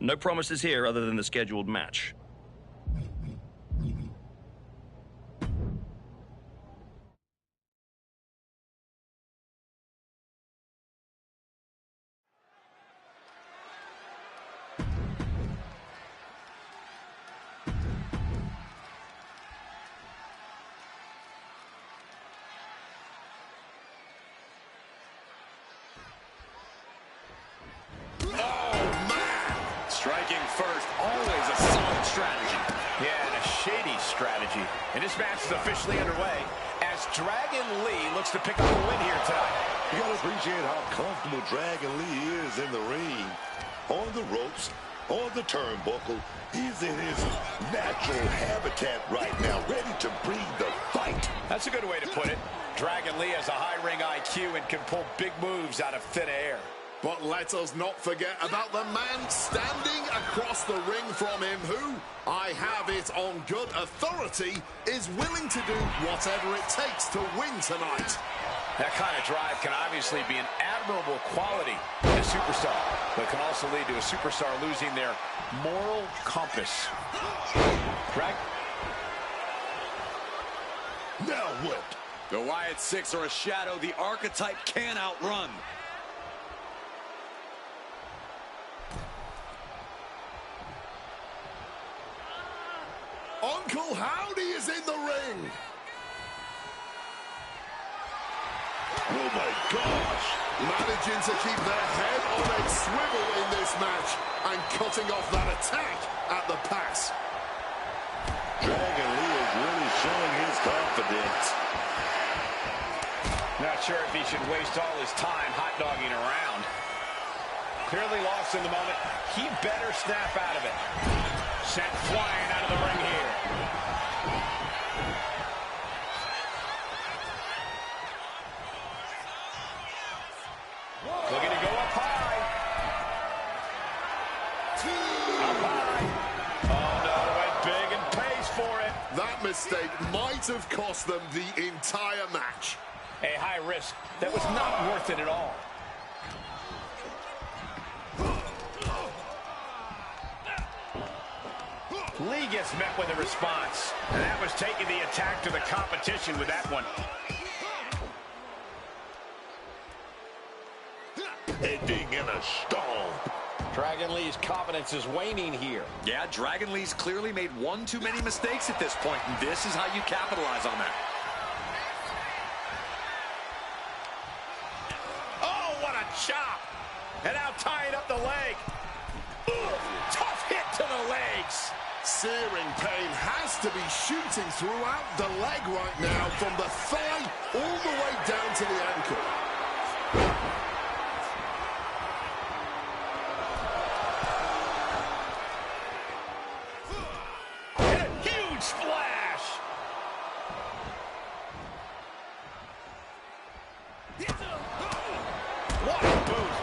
No promises here other than the scheduled match. Striking first, always a solid strategy. Yeah, and a shady strategy. And this match is officially underway as Dragon Lee looks to pick up a win here tonight. You gotta appreciate how comfortable Dragon Lee is in the ring. On the ropes, on the turnbuckle, he's in his natural habitat right now, ready to breathe the fight. That's a good way to put it. Dragon Lee has a high ring IQ and can pull big moves out of thin air. But let us not forget about the man standing across the ring from him who, I have it on good authority, is willing to do whatever it takes to win tonight. That kind of drive can obviously be an admirable quality in a superstar, but can also lead to a superstar losing their moral compass. Now what? The Wyatt Six are a shadow the archetype can't outrun. Uncle Howdy is in the ring. Oh my gosh! Managing to keep their head on a swivel in this match and cutting off that attack at the pass. Dragon Lee is really showing his confidence. Not sure if he should waste all his time hot-dogging around. Clearly lost in the moment. He better snap out of it. Sent flying out of the ring here. Looking to go up high. Up high. Oh, no, went big and pays for it. That mistake might have cost them the entire match. A high risk that was not worth it at all. Lee gets met with a response. And that was taking the attack to the competition with that one. Ending in a stomp. Dragon Lee's confidence is waning here. Yeah, Dragon Lee's clearly made one too many mistakes at this point, and this is how you capitalize on that. Oh, what a chop! And now tying up the leg. Ooh, tough hit to the legs. Searing pain has to be shooting throughout the leg right now, from the thigh all the way down to the ankle. And a huge splash. What a boot.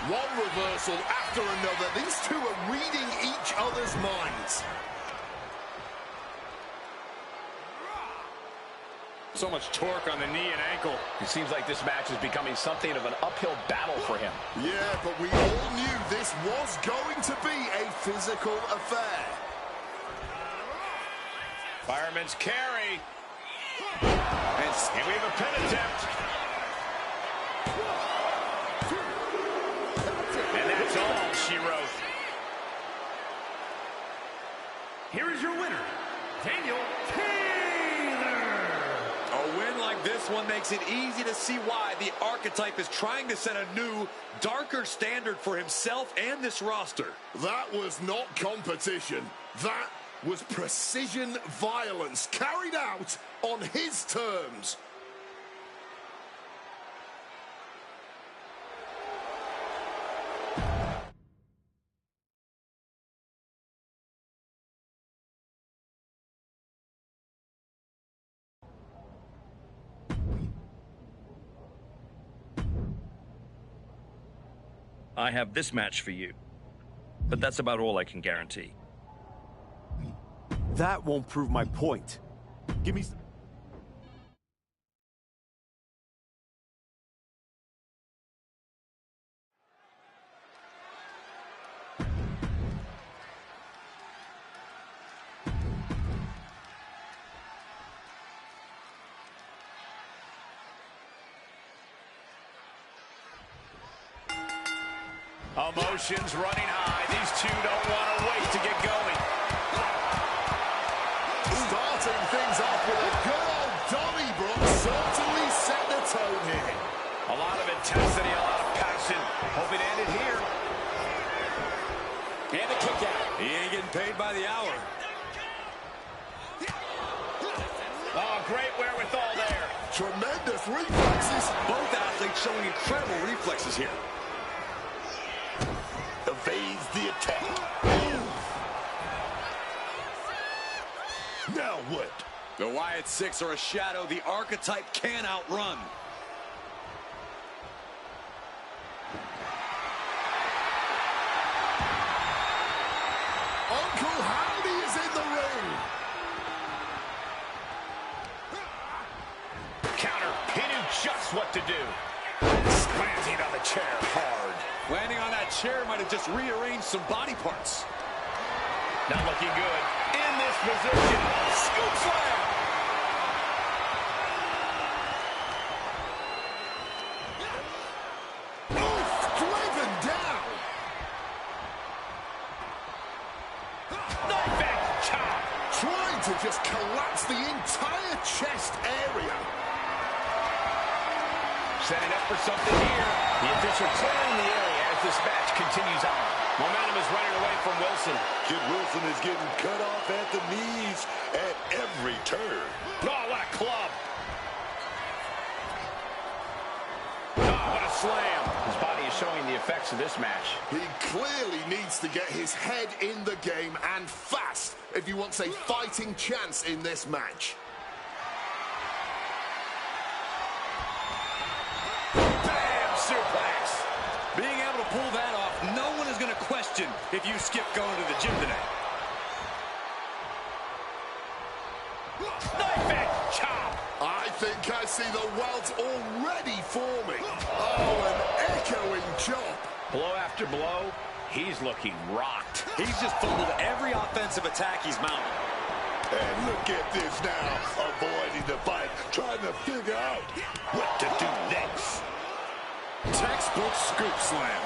One reversal after another. These two are reading each other's minds. So much torque on the knee and ankle. It seems like this match is becoming something of an uphill battle for him. Yeah, but we all knew this was going to be a physical affair. Fireman's carry. And we have a pin attempt. And that's all she wrote. Here is your winner, Daniel Taylor. A win like this one makes it easy to see why the archetype is trying to set a new, darker standard for himself and this roster. That was not competition. That was precision violence carried out on his terms. I have this match for you, but that's about all I can guarantee. That won't prove my point. Give me... Emotions running high. These two don't want to wait to get going. Starting things off with a good old Donnybrook certainly set the tone here. A lot of intensity, a lot of passion. Hoping to end it here. And a kick out. He ain't getting paid by the hour. Oh, great wherewithal there. Tremendous reflexes. Both athletes showing incredible reflexes here. Evades the attack. Now what? The Wyatt Six are a shadow the Archetype can outrun. Uncle Howdy is in the ring. Counter. He knew just what to do. Slanting on the chair hard. Landing on that chair might have just rearranged some body parts. Not looking good. In this position. Scoop slam. Oof, driven down. Knife edge chop. Trying to just collapse the entire chest area. Setting up for something here. The official clearing the area as this match continues on. Momentum is running away from Wilson. Kid Wilson is getting cut off at the knees at every turn. Oh, what a club. Oh, what a slam. His body is showing the effects of this match. He clearly needs to get his head in the game and fast if he wants a fighting chance in this match. Bam! Suplex. Being able to pull that off, no one is going to question if you skip going to the gym today. Knife edge chop. I think I see the welts already forming. Oh, an echoing chop. Blow after blow. He's looking rocked. He's just fumbled every offensive attack he's mounted. And look at this now, avoiding the fight, trying to figure out what to do next. Textbook scoop slam.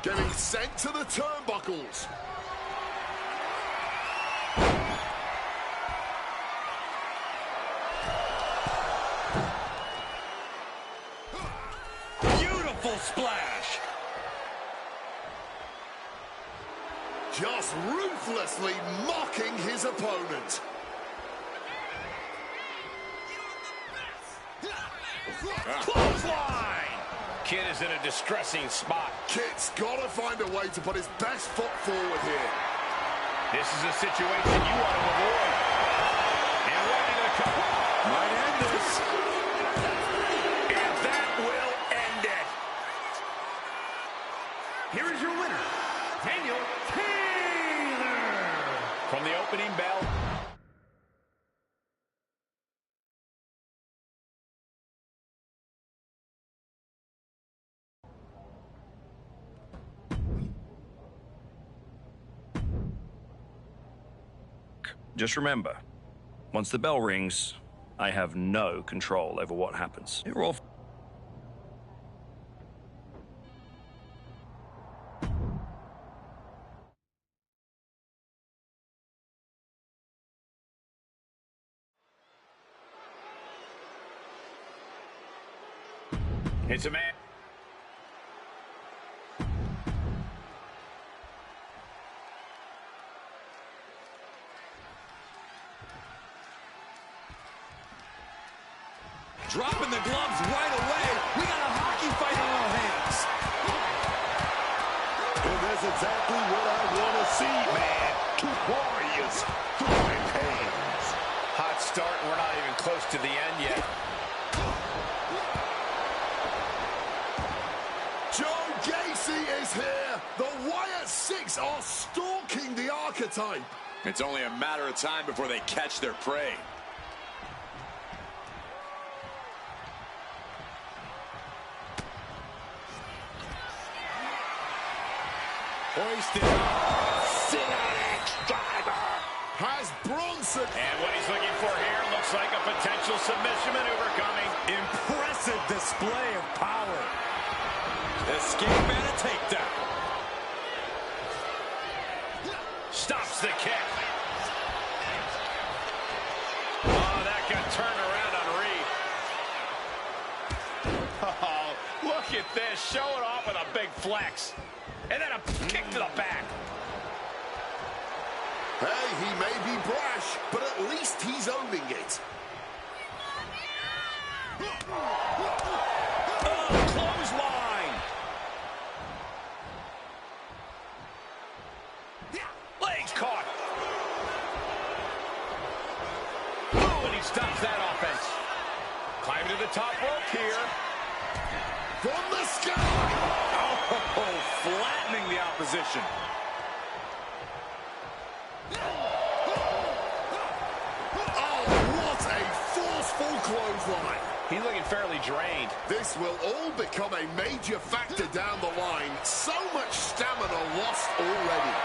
Getting sent to the turnbuckles. Beautiful splash. Just ruthlessly mocking his opponent. Clothesline. Kid is in a distressing spot. Kid's got to find a way to put his best foot forward here. This is a situation you want to avoid. And ready to come. Might end this. And that will end it. Here is your winner, Daniel Taylor. From the opening bell. Just remember, once the bell rings, I have no control over what happens. You're all... It's a man. Dropping the gloves right away. We got a hockey fight on our hands. And that's exactly what I want to see, man. Two warriors throwing hands. Hot start, and we're not even close to the end yet. Joe Gacy is here. The Wyatt Six are stalking the Archetype. It's only a matter of time before they catch their prey. Hoisted up. Sit on X driver. Has Bronson. And what he's looking for here looks Looks like a potential submission maneuver coming. Impressive display of power. Escape and a takedown. Stops the kick. Oh, that got turned around on Reed. Oh, look at this. Show it off with a big flex. And then a kick to the back. Hey, he may be brash, but at least he's owning it. Oh, clothesline. Legs caught. Oh, and he stops that offense. Climbing to the top rope here. From the sky. Oh, flattening the opposition. Full clothesline. He's looking fairly drained. This will all become a major factor down the line. So much stamina lost already.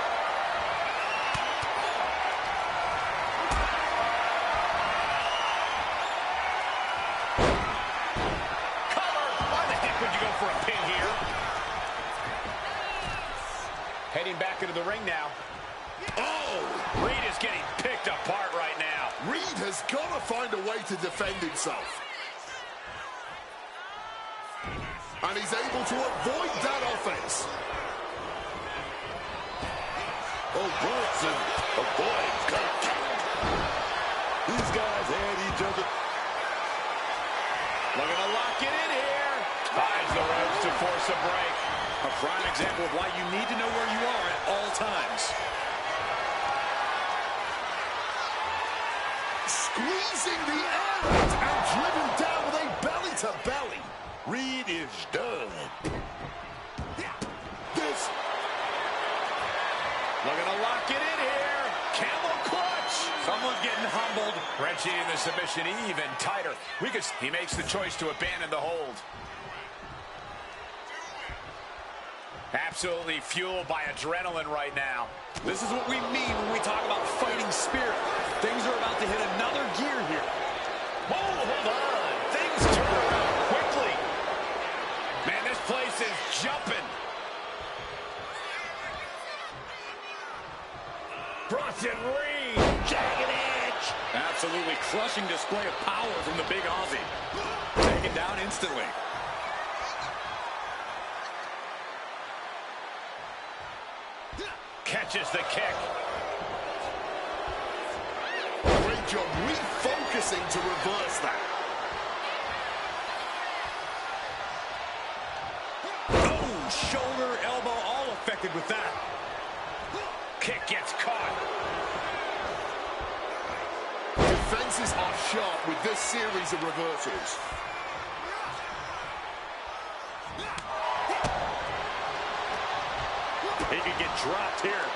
Cover! Why the heck would you go for a pin here? Heading back into the ring now. Oh! Reed is getting picked apart right now. Reed has got to find a way to defend himself. And he's able to avoid that offense. Oh, Brunson avoids contact. These guys had each other. Looking to lock it in here. Finds the ropes to force a break. A prime example of why you need to know where you are at all times. Squeezing the air out and driven down with a belly-to-belly. Reed is done. This. Looking to lock it in here. Camel clutch. Someone's getting humbled. Wrenching the submission even tighter. He makes the choice to abandon the hold. Absolutely fueled by adrenaline right now. This is what we mean when we talk about fighting spirit. Things are about to hit another gear here. Oh, hold on. Things turn around quickly. Man, this place is jumping. Bronson Reed. Jagged edge. Absolutely crushing display of power from the big Aussie. Taken down instantly. Catches the kick. Great job refocusing to reverse that. Oh, shoulder, elbow, all affected with that. Kick gets caught. Defenses are sharp with this series of reversals. He could get dropped here.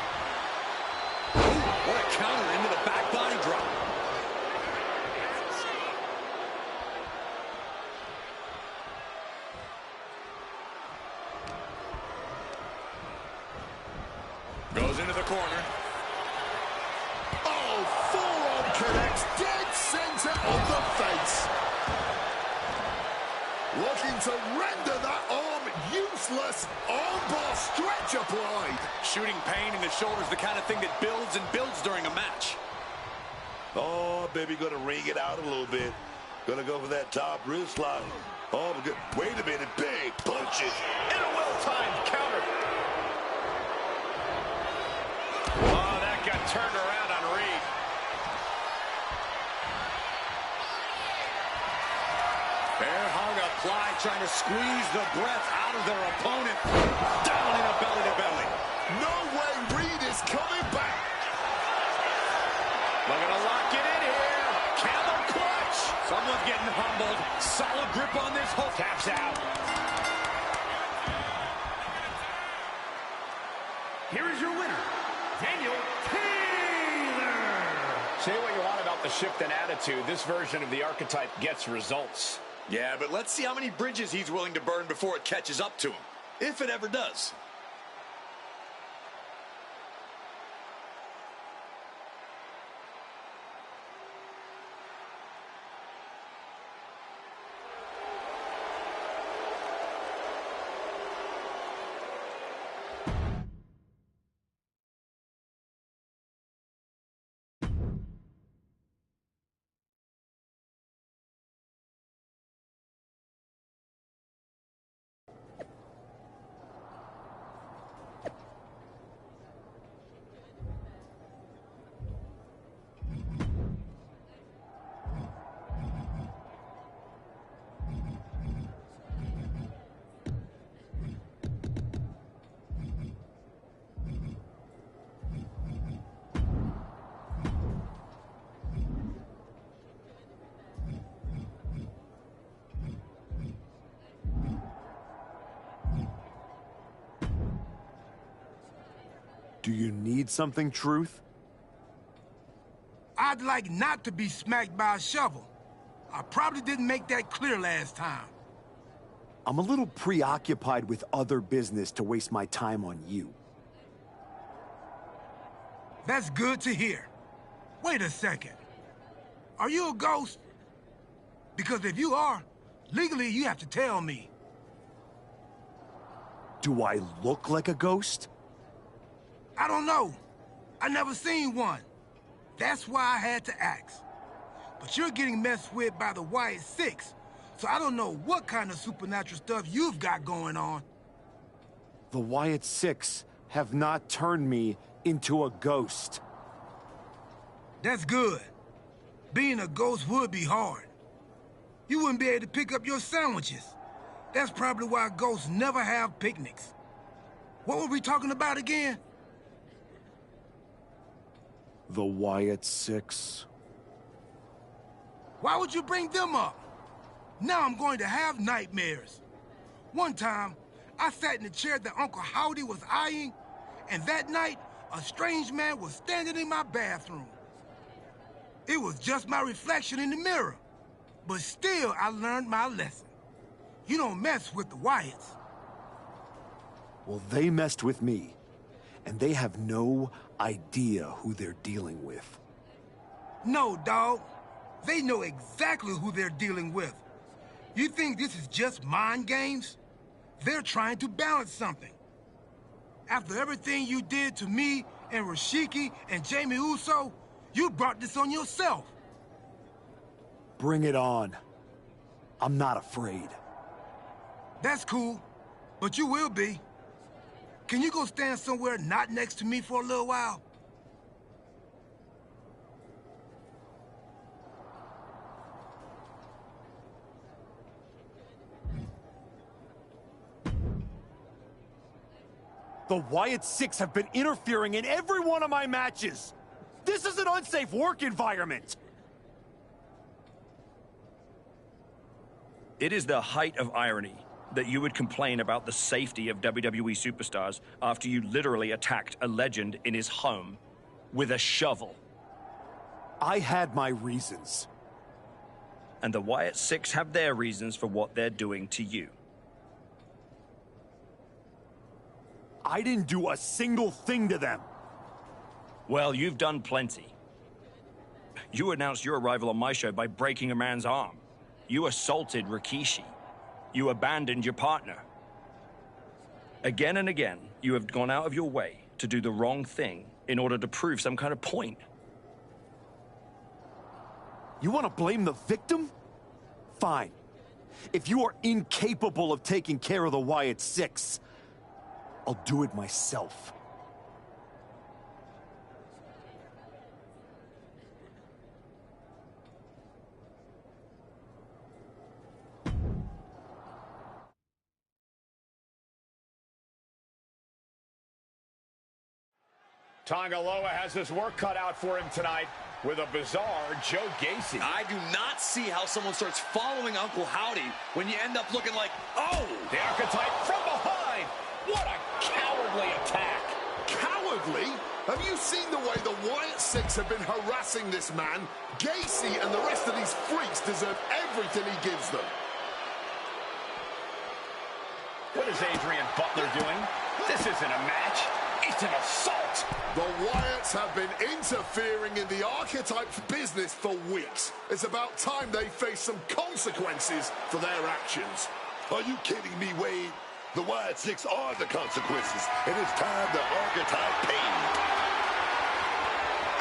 Ooh, what a counter into the back body drop. Goes into the corner. Oh, forearm connects dead center of the face. Looking to render that arm useless. Armbar stretch applied. Shooting pain in the shoulder is the kind of thing that builds and builds during a match. Oh, baby, gonna ring it out a little bit. Gonna go for that top wrist lock. Oh, good. Wait a minute. Big punches. And a well-timed counter. Oh, that got turned around on Reed. Bear hug applied, trying to squeeze the breath out of their opponent. Down in a belly-to-belly. No way Reed is coming back. Looking to lock it in here. Camel clutch. Someone's getting humbled. Solid grip on this hook. Taps out. Here is your winner, Daniel Taylor. Say what you want about the shift in attitude. This version of the archetype gets results. Yeah, but let's see how many bridges he's willing to burn before it catches up to him. If it ever does. Do you need something, Truth? I'd like not to be smacked by a shovel. I probably didn't make that clear last time. I'm a little preoccupied with other business to waste my time on you. That's good to hear. Wait a second. Are you a ghost? Because if you are, legally you have to tell me. Do I look like a ghost? I don't know. I never seen one. That's why I had to ask. But you're getting messed with by the Wyatt Six, so I don't know what kind of supernatural stuff you've got going on. The Wyatt Six have not turned me into a ghost. That's good. Being a ghost would be hard. You wouldn't be able to pick up your sandwiches. That's probably why ghosts never have picnics. What were we talking about again? The Wyatt Six. Why would you bring them up? Now I'm going to have nightmares. One time, I sat in the chair that Uncle Howdy was eyeing, and that night, a strange man was standing in my bathroom. It was just my reflection in the mirror. But still, I learned my lesson. You don't mess with the Wyatts. Well, they messed with me, and they have no idea who they're dealing with. No, dog. They know exactly who they're dealing with. You think this is just mind games? They're trying to balance something. After everything you did to me and Rashiki and Jamie Uso, you brought this on yourself. Bring it on. I'm not afraid. That's cool, but you will be. Can you go stand somewhere not next to me for a little while? The Wyatt Six have been interfering in every one of my matches. This is an unsafe work environment. It is the height of irony that you would complain about the safety of WWE superstars after you literally attacked a legend in his home with a shovel. I had my reasons. And the Wyatt Six have their reasons for what they're doing to you. I didn't do a single thing to them. Well, you've done plenty. You announced your arrival on my show by breaking a man's arm. You assaulted Rikishi. You abandoned your partner. Again and again, you have gone out of your way to do the wrong thing in order to prove some kind of point. You want to blame the victim? Fine. If you are incapable of taking care of the Wyatt Six, I'll do it myself. Tongaloa has his work cut out for him tonight with a bizarre Joe Gacy. I do not see how someone starts following Uncle Howdy when you end up looking like, oh! The archetype from behind. What a cowardly attack. Cowardly? Have you seen the way the Wyatt Six have been harassing this man? Gacy and the rest of these freaks deserve everything he gives them. What is Adrian Butler doing? This isn't a match. It's an assault. The Wyatts have been interfering in the archetype's business for weeks. It's about time they face some consequences for their actions. Are you kidding me, Wade? The Wyatt Six are the consequences, and it's time the archetype paid.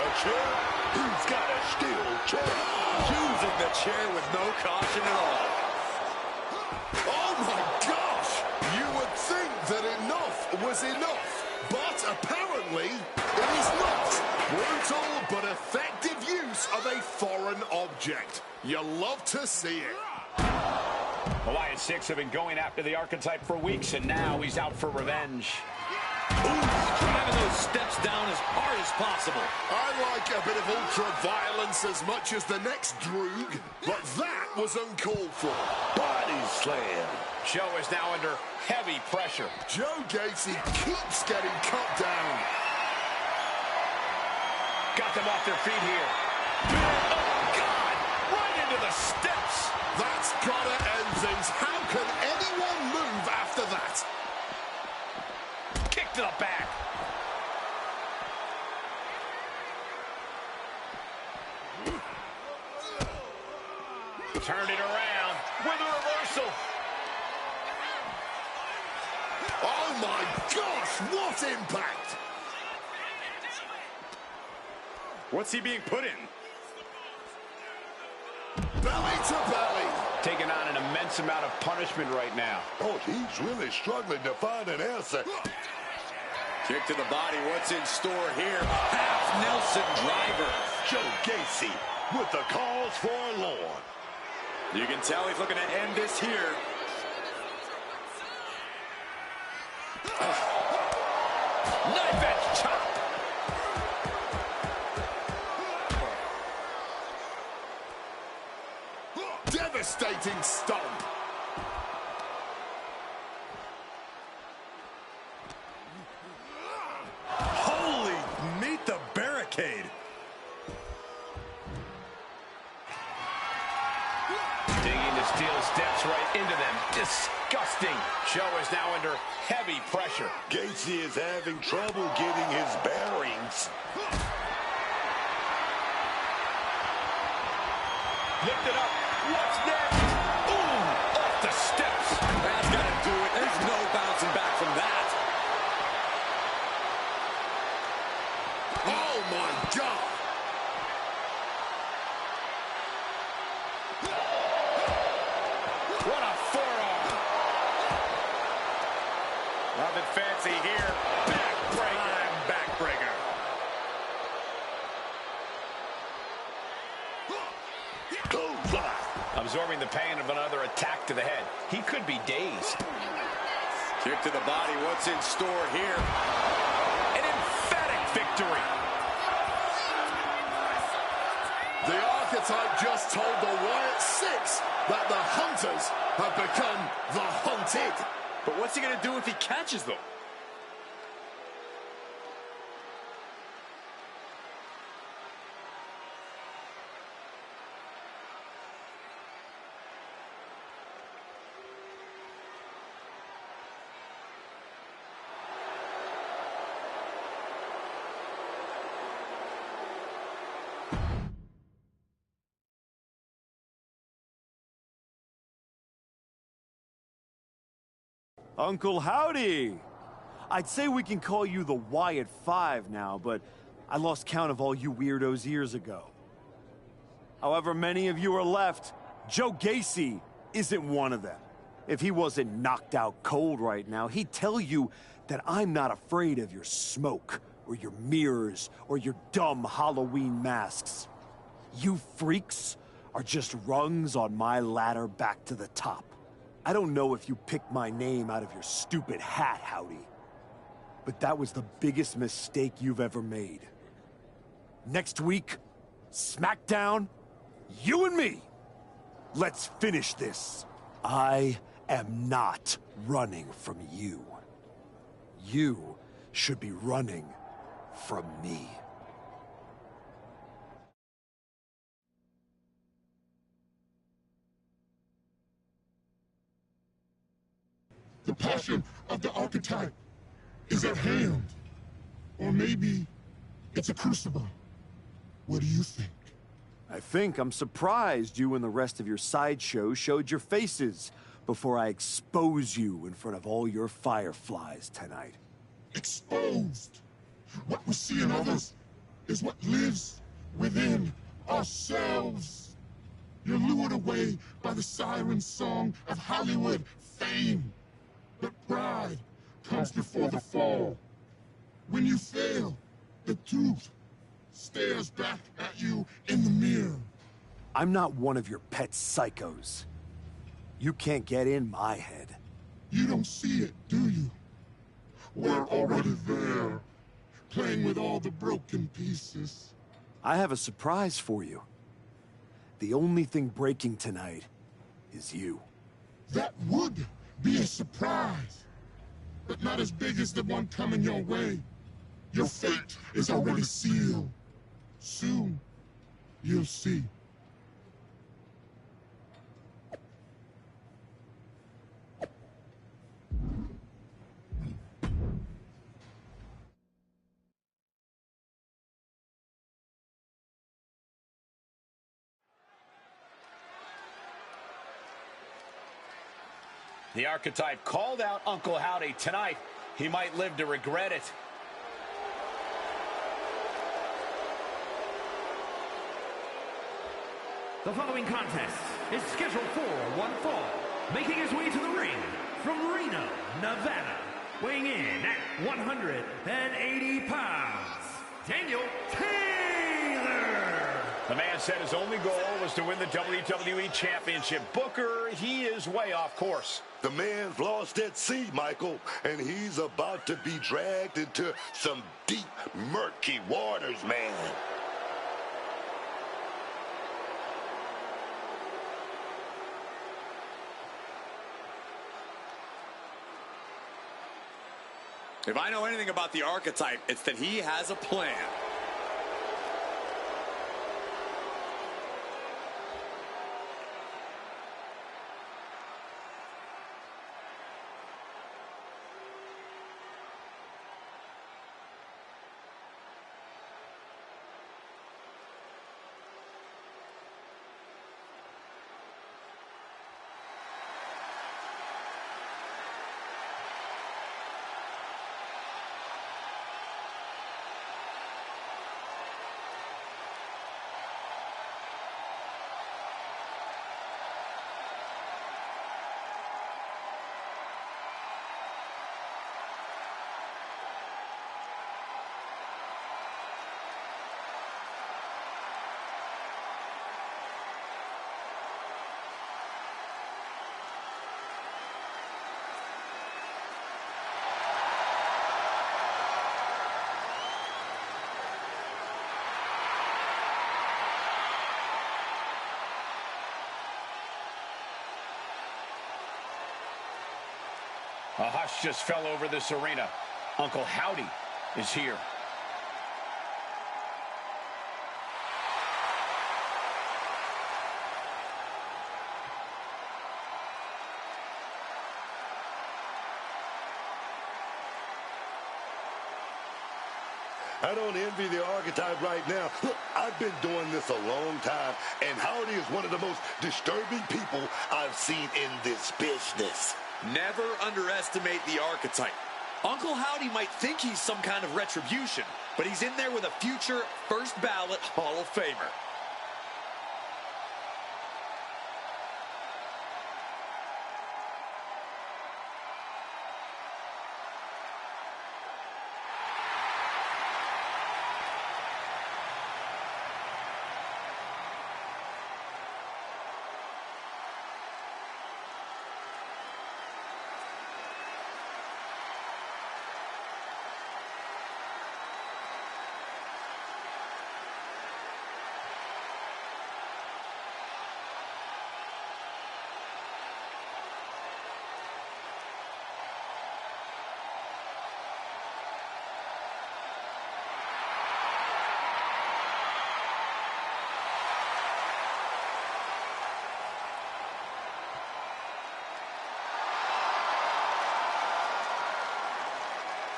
A chair? Who's got a steel chair? Using the chair with no caution at all. Oh my gosh! You would think that enough was enough. But apparently, it is not. Brutal but effective use of a foreign object. You love to see it. The Wyatt Six have been going after the archetype for weeks, and now he's out for revenge. Driving those steps down as hard as possible. I like a bit of ultra-violence as much as the next Droog, but that was uncalled for. Body slam. Joe is now under heavy pressure. Joe Gacy keeps getting cut down. Got them off their feet here. Oh, God! Right into the steps. That's gotta end things. How can anyone move after that? Kick to the back. Turned it around with a reversal. Oh my gosh, what impact! What's he being put in? Belly to belly. Taking on an immense amount of punishment right now. Oh, he's really struggling to find an answer. Kick to the body. What's in store here? Half Nelson driver. Joe Gacy with the cause forlorn. You can tell he's looking to end this here. Knife edge chop. Devastating stomp. Holy, meet the barricade. Digging to steel steps right into them. Disgusting. Joe is now under heavy pressure. Gacy is having trouble getting his bearings. Lift it up. What's next? Ooh, off the steps. That's got to do it. There's no bouncing back from that. Oh my God. What a forearm. Nothing fancy here. Backbreaker. Backbreaker. Absorbing the pain of another attack to the head. He could be dazed. Kick to the body. What's in store here? An emphatic victory. The archetype just told the Wyatt Six that the hunters have become the hunted. But what's he going to do if he catches them? Uncle Howdy! I'd say we can call you the Wyatt Five now, but I lost count of all you weirdos years ago. However many of you are left, Joe Gacy isn't one of them. If he wasn't knocked out cold right now, he'd tell you that I'm not afraid of your smoke, or your mirrors, or your dumb Halloween masks. You freaks are just rungs on my ladder back to the top. I don't know if you picked my name out of your stupid hat, Howdy. But that was the biggest mistake you've ever made. Next week, SmackDown, you and me. Let's finish this. I am not running from you. You should be running from me. The passion of the archetype is at hand. Or maybe it's a crucible. What do you think? I think I'm surprised you and the rest of your sideshow showed your faces before I expose you in front of all your fireflies tonight. Exposed. What we see in others is what lives within ourselves. You're lured away by the siren song of Hollywood fame. But pride comes before the fall. When you fail, the truth stares back at you in the mirror. I'm not one of your pet psychos. You can't get in my head. You don't see it, do you? We're already there, playing with all the broken pieces. I have a surprise for you. The only thing breaking tonight is you. That would be a surprise, but not as big as the one coming your way. Your fate is already sealed. Soon, you'll see. The Archetype called out Uncle Howdy tonight. He might live to regret it. The following contest is scheduled for one fall. Making his way to the ring from Reno, Nevada, weighing in at 180 pounds, Daniel Taylor. The man said his only goal was to win the WWE Championship. Booker, he is way off course. The man's lost at sea, Michael, and he's about to be dragged into some deep, murky waters, man. If I know anything about the Archetype, it's that he has a plan. A hush just fell over this arena. Uncle Howdy is here. I don't envy the Archetype right now. Look, I've been doing this a long time, and Howdy is one of the most disturbing people I've seen in this business. Never underestimate the Archetype. Uncle Howdy might think he's some kind of retribution, but he's in there with a future first ballot Hall of Famer.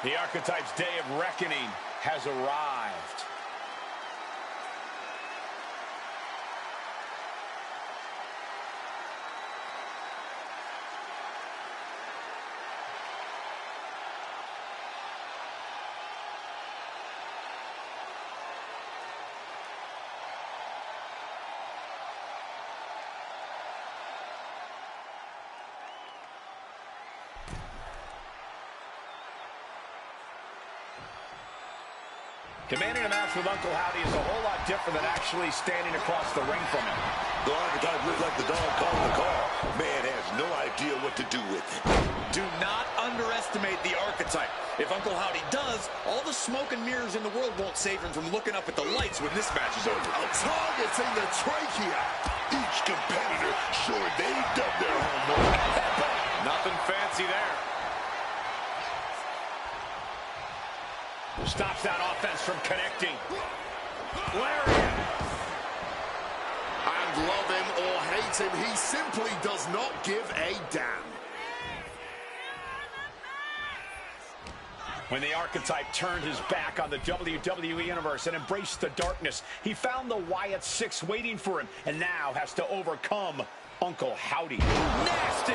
The Archetype's day of reckoning has arrived. Commanding a match with Uncle Howdy is a whole lot different than actually standing across the ring from him. The Archetype looks like the dog calling the call. Man has no idea what to do with it. Do not underestimate the Archetype. If Uncle Howdy does, all the smoke and mirrors in the world won't save him from looking up at the lights when this match is over. Targeting the trachea. Each competitor sure they've done their homework. Nothing fancy there. Stops that offense from connecting. And love him or hate him, he simply does not give a damn. When the archetype turned his back on the WWE Universe and embraced the darkness, he found the Wyatt Six waiting for him and now has to overcome Uncle Howdy. Nasty!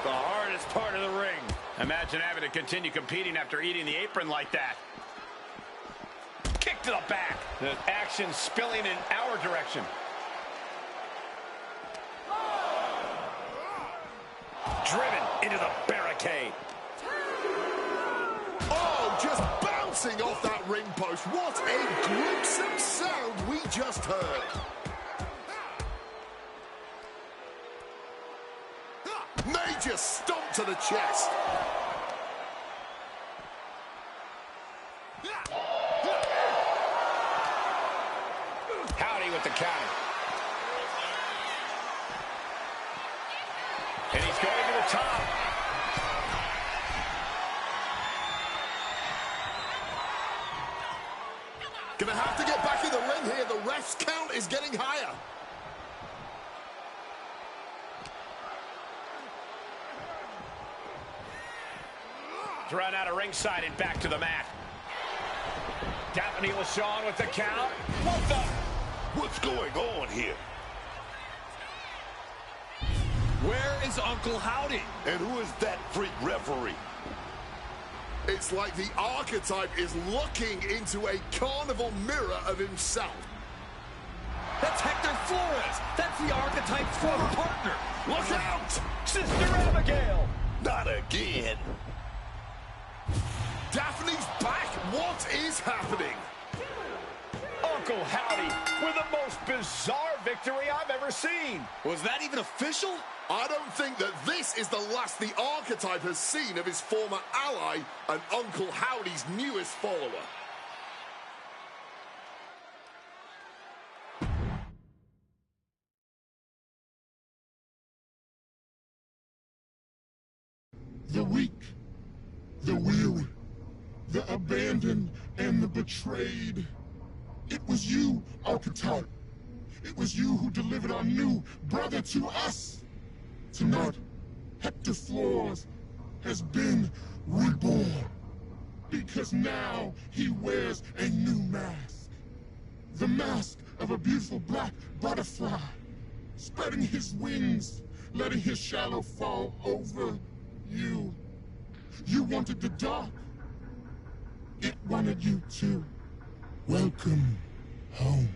The hardest part of the ring. Imagine having to continue competing after eating the apron like that. Kick to the back. The action spilling in our direction. Driven into the barricade. Oh, just bouncing off that ring post. What a gruesome sound we just heard. Major stomp to the chest. Howdy with the counter. And he's going to the top. Gonna have to get back in the ring here. The ref's count is getting higher. Run out of ringside and back to the mat. Daphne LaShawn with the count. What the? What's going on here? Where is Uncle Howdy? And who is that freak referee? It's like the archetype is looking into a carnival mirror of himself. That's Hector Flores. That's the archetype's former partner. Look out! Sister Abigail. Not again. Daphne's back. What is happening? Uncle Howdy with the most bizarre victory I've ever seen. Was that even official? I don't think that this is the last the archetype has seen of his former ally and Uncle Howdy's newest follower. The weak, the weary, the abandoned, and the betrayed. It was you, archetype. It was you who delivered our new brother to us. Tonight, Hector Flores has been reborn. Because now he wears a new mask. The mask of a beautiful black butterfly, spreading his wings, letting his shadow fall over you. You wanted the dark. It wanted you too. Welcome home.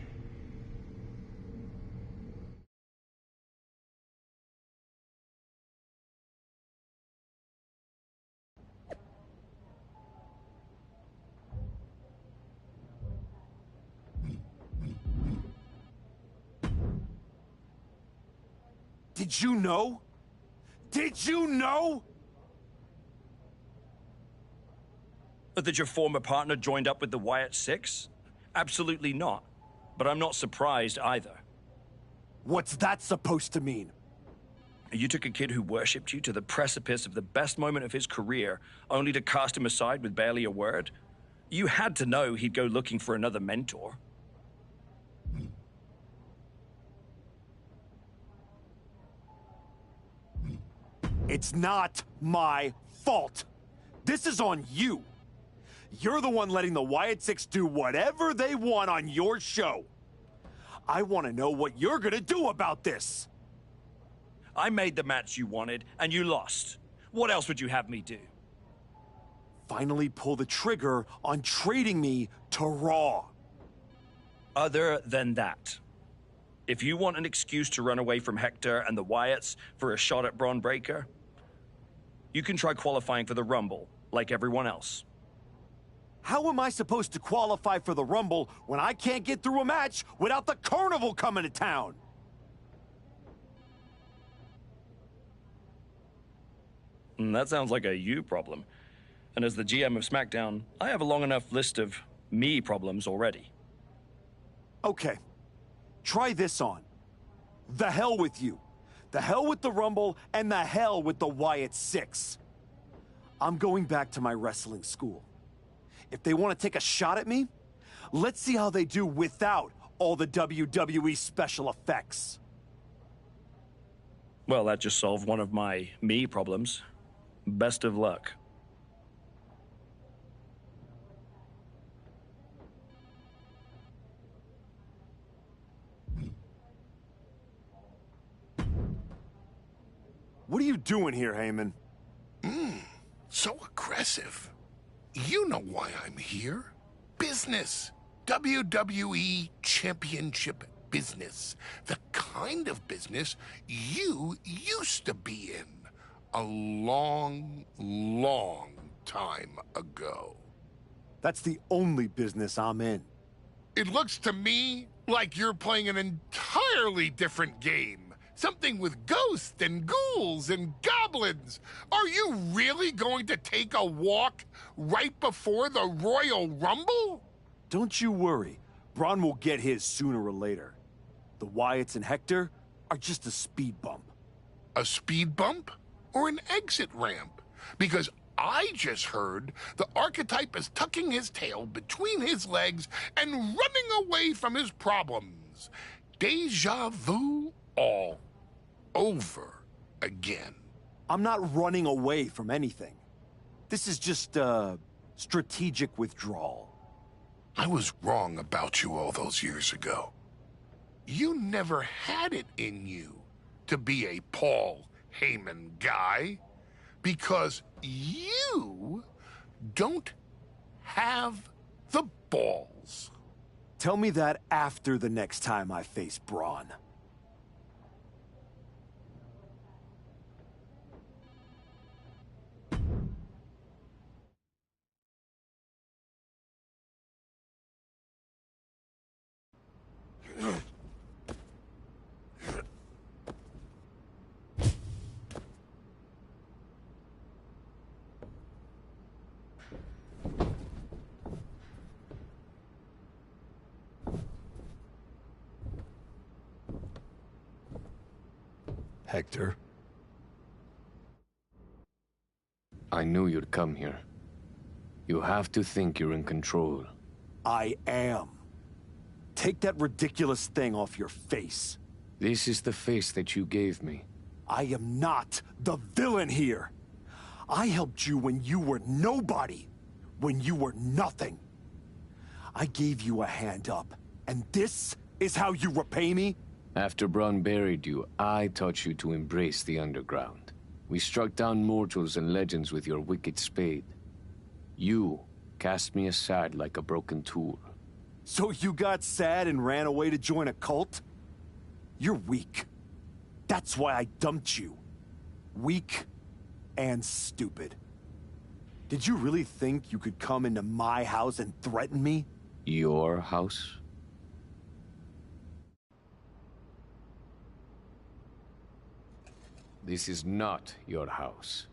Did you know? Did you know? That your former partner joined up with the Wyatt Six? Absolutely not. But I'm not surprised either. What's that supposed to mean? You took a kid who worshipped you to the precipice of the best moment of his career, only to cast him aside with barely a word? You had to know he'd go looking for another mentor. It's not my fault. This is on you. You're the one letting the Wyatt Six do whatever they want on your show. I want to know what you're gonna do about this. I made the match you wanted, and you lost. What else would you have me do? Finally pull the trigger on trading me to Raw. Other than that, if you want an excuse to run away from Hector and the Wyatts for a shot at Braun Breaker, you can try qualifying for the Rumble, like everyone else. How am I supposed to qualify for the Rumble when I can't get through a match without the Carnival coming to town? That sounds like a you problem. And as the GM of SmackDown, I have a long enough list of me problems already. Okay, try this on. The hell with you. The hell with the Rumble, and the hell with the Wyatt Six. I'm going back to my wrestling school. If they want to take a shot at me, Let's see how they do without all the WWE special effects. Well, that just solved one of my me problems. Best of luck. What are you doing here, Heyman? So aggressive. You know why I'm here. Business. WWE Championship business. The kind of business you used to be in a long, long time ago. That's the only business I'm in. It looks to me like you're playing an entirely different game. Something with ghosts and ghouls and goblins. Are you really going to take a walk right before the Royal Rumble? Don't you worry. Braun will get his sooner or later. The Wyatts and Hector are just a speed bump. A speed bump or an exit ramp? Because I just heard the archetype is tucking his tail between his legs and running away from his problems. Deja vu all over again. I'm not running away from anything. This is just a strategic withdrawal. I was wrong about you all those years ago. You never had it in you to be a Paul Heyman guy because you don't have the balls. Tell me that after the next time I face Braun. Hector? I knew you'd come here. You have to think you're in control. I am. Take that ridiculous thing off your face. This is the face that you gave me. I am not the villain here. I helped you when you were nobody, when you were nothing. I gave you a hand up, and this is how you repay me? After Braun buried you, I taught you to embrace the underground. We struck down mortals and legends with your wicked spade. You cast me aside like a broken tool. So you got sad and ran away to join a cult? You're weak. That's why I dumped you. Weak and stupid. Did you really think you could come into my house and threaten me? Your house? This is not your house.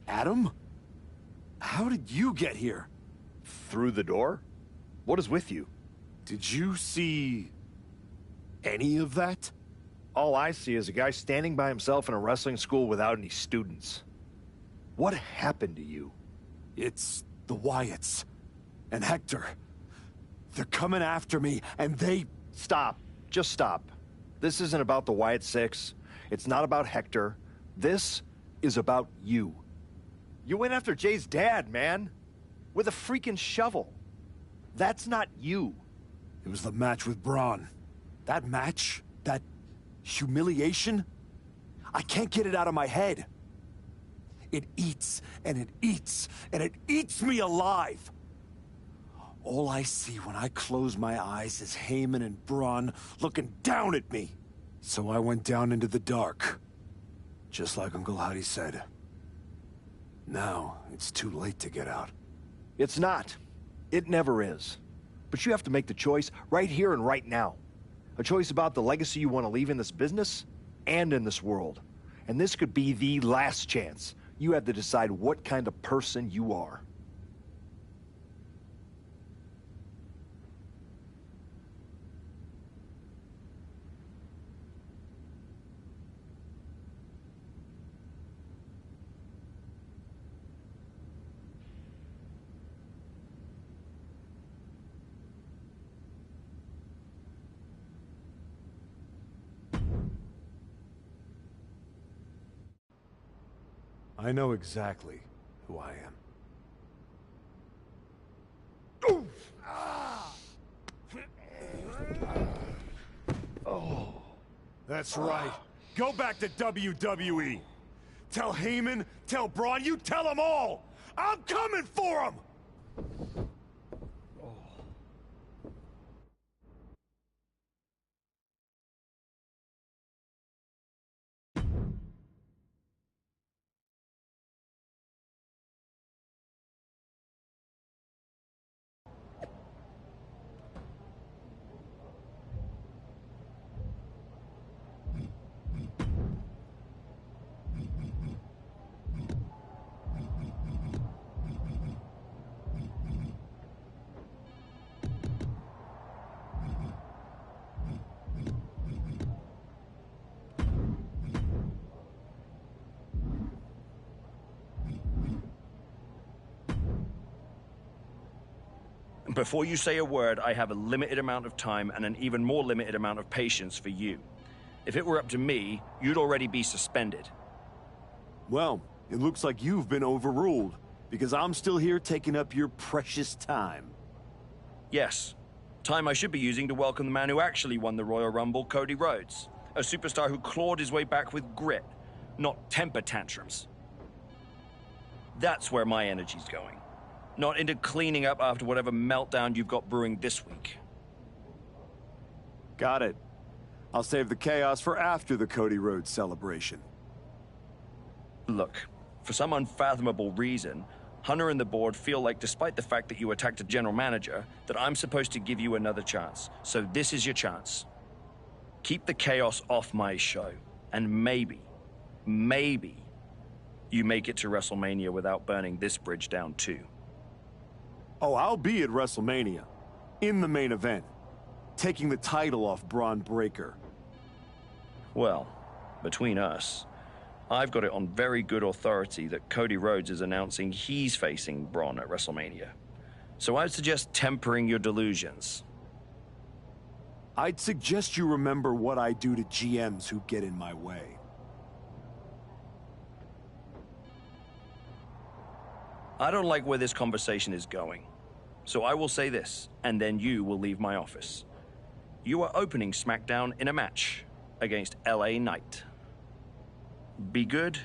Adam? How did you get here? Through the door? What is with you? Did you see any of that? All I see is a guy standing by himself in a wrestling school without any students. What happened to you? It's the Wyatts. And Hector. They're coming after me, and they... Stop. Just stop. This isn't about the Wyatt Six. It's not about Hector. This is about you. You went after Jay's dad, man. With a freaking shovel. That's not you. It was the match with Braun. That match? That humiliation? I can't get it out of my head. It eats, and it eats, and it eats me alive. All I see when I close my eyes is Heyman and Braun looking down at me. So I went down into the dark. Just like Uncle Howdy said. Now, it's too late to get out. It's not. It never is. But you have to make the choice right here and right now. A choice about the legacy you want to leave in this business and in this world. And this could be the last chance. You have to decide what kind of person you are. I know exactly who I am. Oh, that's right. Go back to WWE. Tell Heyman, tell Braun, you tell them all! I'm coming for them! Before you say a word, I have a limited amount of time and an even more limited amount of patience for you. If it were up to me, you'd already be suspended. Well, it looks like you've been overruled, because I'm still here taking up your precious time. Yes. Time I should be using to welcome the man who actually won the Royal Rumble, Cody Rhodes. A superstar who clawed his way back with grit, not temper tantrums. That's where my energy's going. Not into cleaning up after whatever meltdown you've got brewing this week. Got it. I'll save the chaos for after the Cody Rhodes celebration. Look, for some unfathomable reason, Hunter and the board feel like, despite the fact that you attacked a general manager, that I'm supposed to give you another chance. So this is your chance. Keep the chaos off my show. And maybe, you make it to WrestleMania without burning this bridge down too. Oh, I'll be at WrestleMania. In the main event. Taking the title off Braun Breaker. Well, between us, I've got it on very good authority that Cody Rhodes is announcing he's facing Braun at WrestleMania. So I'd suggest tempering your delusions. I'd suggest you remember what I do to GMs who get in my way. I don't like where this conversation is going. So I will say this, and then you will leave my office. You are opening SmackDown in a match against LA Knight. Be good,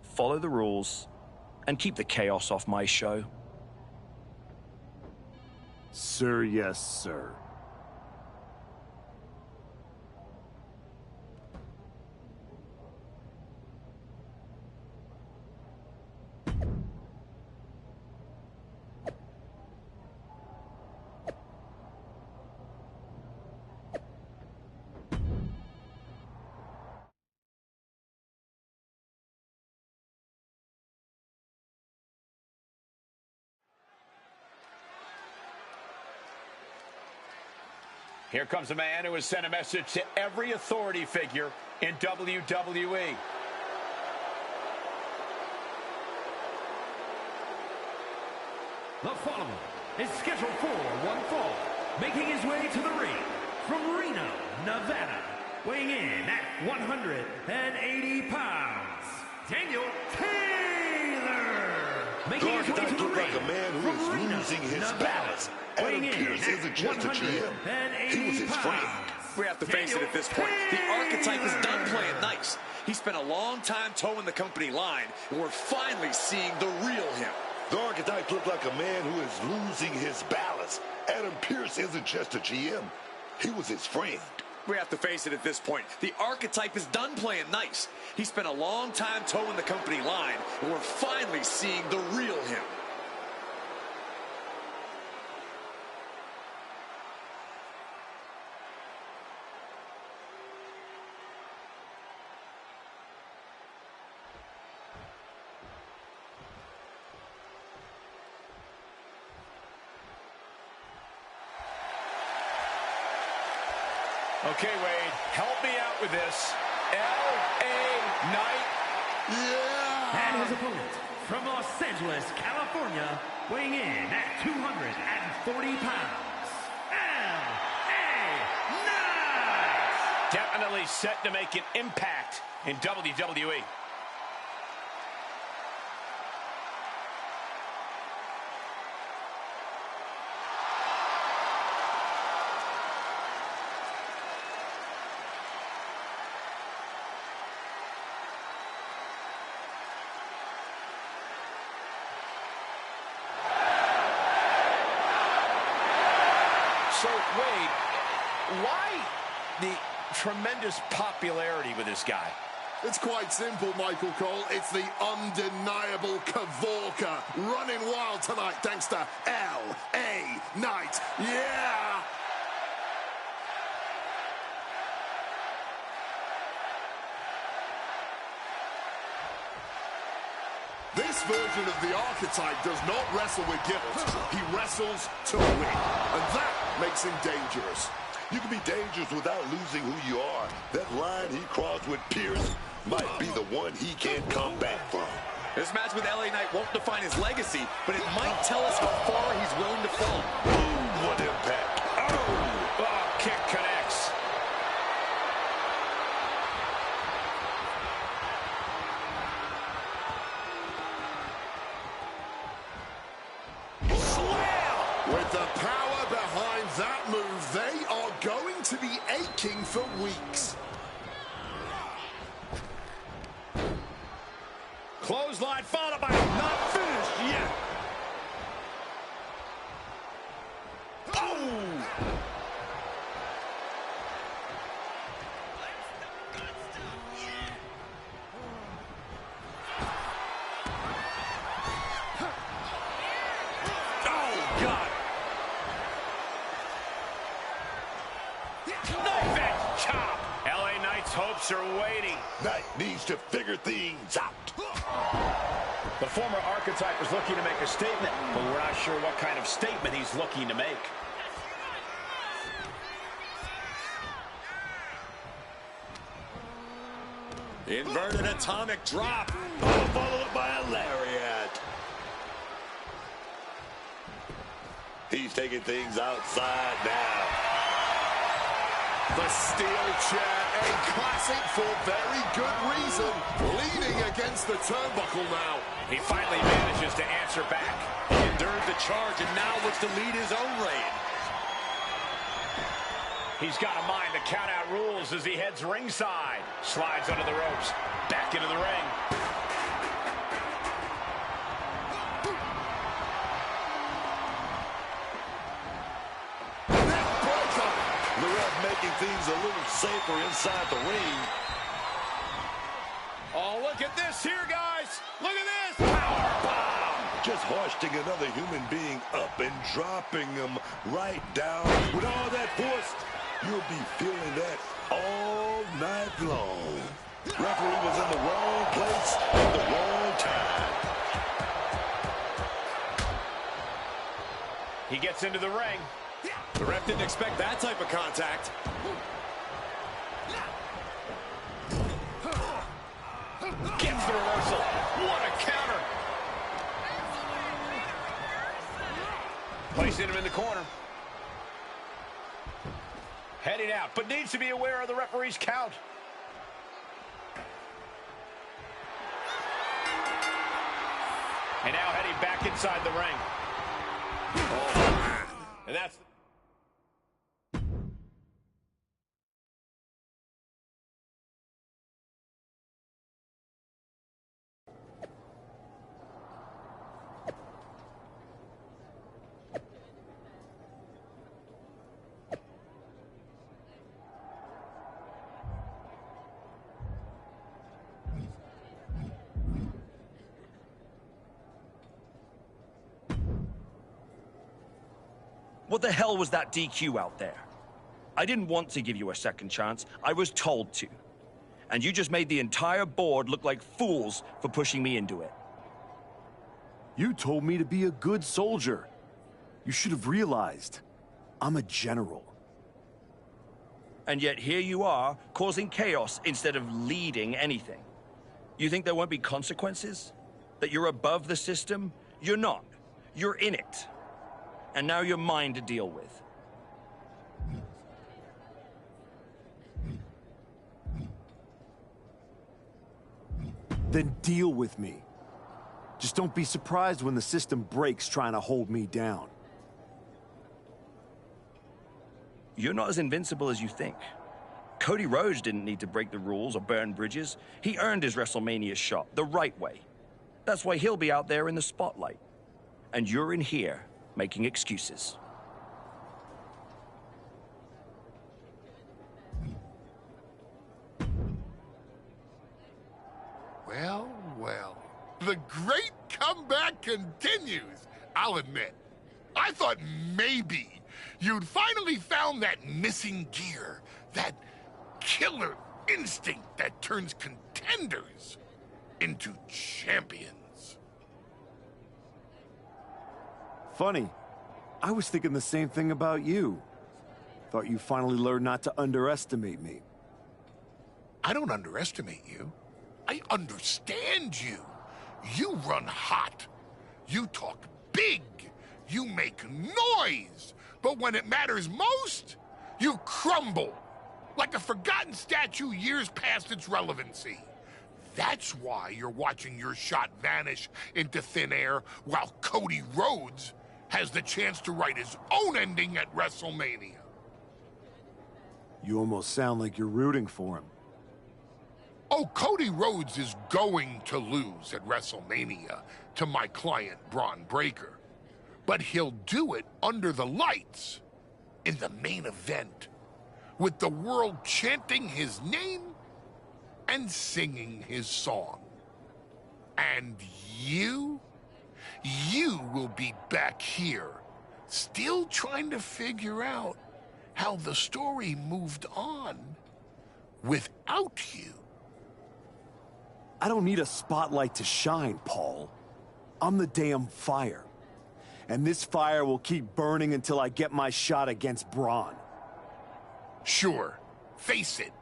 follow the rules, and keep the chaos off my show. Sir, yes, sir. Here comes a man who has sent a message to every authority figure in WWE. The following is scheduled for one fall, making his way to the ring from Reno, Nevada, weighing in at 180 pounds, Daniel Taylor. Making his way to the ring like a man who is from Reno, losing his Nevada, balance. weighing Adam in Pearce isn't at just a GM. 180 He was his friend. pounds. We have to face it at this point. The archetype is done playing nice. He spent a long time towing the company line, and we're finally seeing the real him. The archetype looked like a man who is losing his balance. Adam Pearce isn't just a GM. He was his friend. We have to face it at this point. The archetype is done playing nice. He spent a long time towing the company line, and we're finally seeing the real him. Okay, Wade, help me out with this. L.A. Knight. Yeah! And his opponent from Los Angeles, California, weighing in at 240 pounds, L.A. Knight. Definitely set to make an impact in WWE. So, Wade, why the tremendous popularity with this guy? It's quite simple, Michael Cole. It's the undeniable Kavorka running wild tonight thanks to L.A. Knight. Yeah! This version of the archetype does not wrestle with guilt. He wrestles to win. And that makes him dangerous. You can be dangerous without losing who you are. That line he crossed with Pearce might be the one he can't come back from. This match with LA Knight won't define his legacy, but it might tell us how far he's willing to fall. Boom, what impact. Oh, kick connects. With the power behind that move, they are going to be aching for weeks. Clothesline followed by not finished yet. Oh! Oh, God. Knife edge chop. LA Knight's hopes are waiting. Knight needs to figure things out. The former archetype is looking to make a statement, but we're not sure what kind of statement he's looking to make. Inverted atomic drop. Oh, followed by a lariat. He's taking things outside now. The steel chair, a classic for very good reason. Leaning against the turnbuckle now. He finally manages to answer back. He endured the charge and now looks to lead his own reign. He's got a mind to count out rules as he heads ringside. Slides under the ropes. Back into the ring. Neckbreaker. The ref making things a little safer inside the ring. Oh, look at this here, guys. Look at this. Power bomb. Just hoisting another human being up and dropping him right down. With all that force, you'll be feeling that all night long. Referee was in the wrong place at the wrong time. He gets into the ring. The ref didn't expect that type of contact. Gets the reversal. What a counter. Placing him in the corner. Heading out, but needs to be aware of the referee's count. And now heading back inside the ring. Oh, and that's... What the hell was that DQ out there? I didn't want to give you a second chance. I was told to. And you just made the entire board look like fools for pushing me into it. You told me to be a good soldier. You should have realized I'm a general. And yet here you are, causing chaos instead of leading anything. You think there won't be consequences? That you're above the system? You're not. You're in it. And now you're mine to deal with. Then deal with me. Just don't be surprised when the system breaks trying to hold me down. You're not as invincible as you think. Cody Rhodes didn't need to break the rules or burn bridges. He earned his WrestleMania shot the right way. That's why he'll be out there in the spotlight. And you're in here making excuses. Well, well. The great comeback continues, I'll admit. I thought maybe you'd finally found that missing gear, that killer instinct that turns contenders into champions. Funny. I was thinking the same thing about you. Thought you finally learned not to underestimate me. I don't underestimate you. I understand you. You run hot. You talk big. You make noise. But when it matters most, you crumble. Like a forgotten statue years past its relevancy. That's why you're watching your shot vanish into thin air while Cody Rhodes has the chance to write his own ending at WrestleMania. You almost sound like you're rooting for him. Oh, Cody Rhodes is going to lose at WrestleMania to my client, Braun Breaker. But he'll do it under the lights in the main event, with the world chanting his name and singing his song. And you will be back here, still trying to figure out how the story moved on without you. I don't need a spotlight to shine, Paul. I'm the damn fire. And this fire will keep burning until I get my shot against Braun. Sure, face it.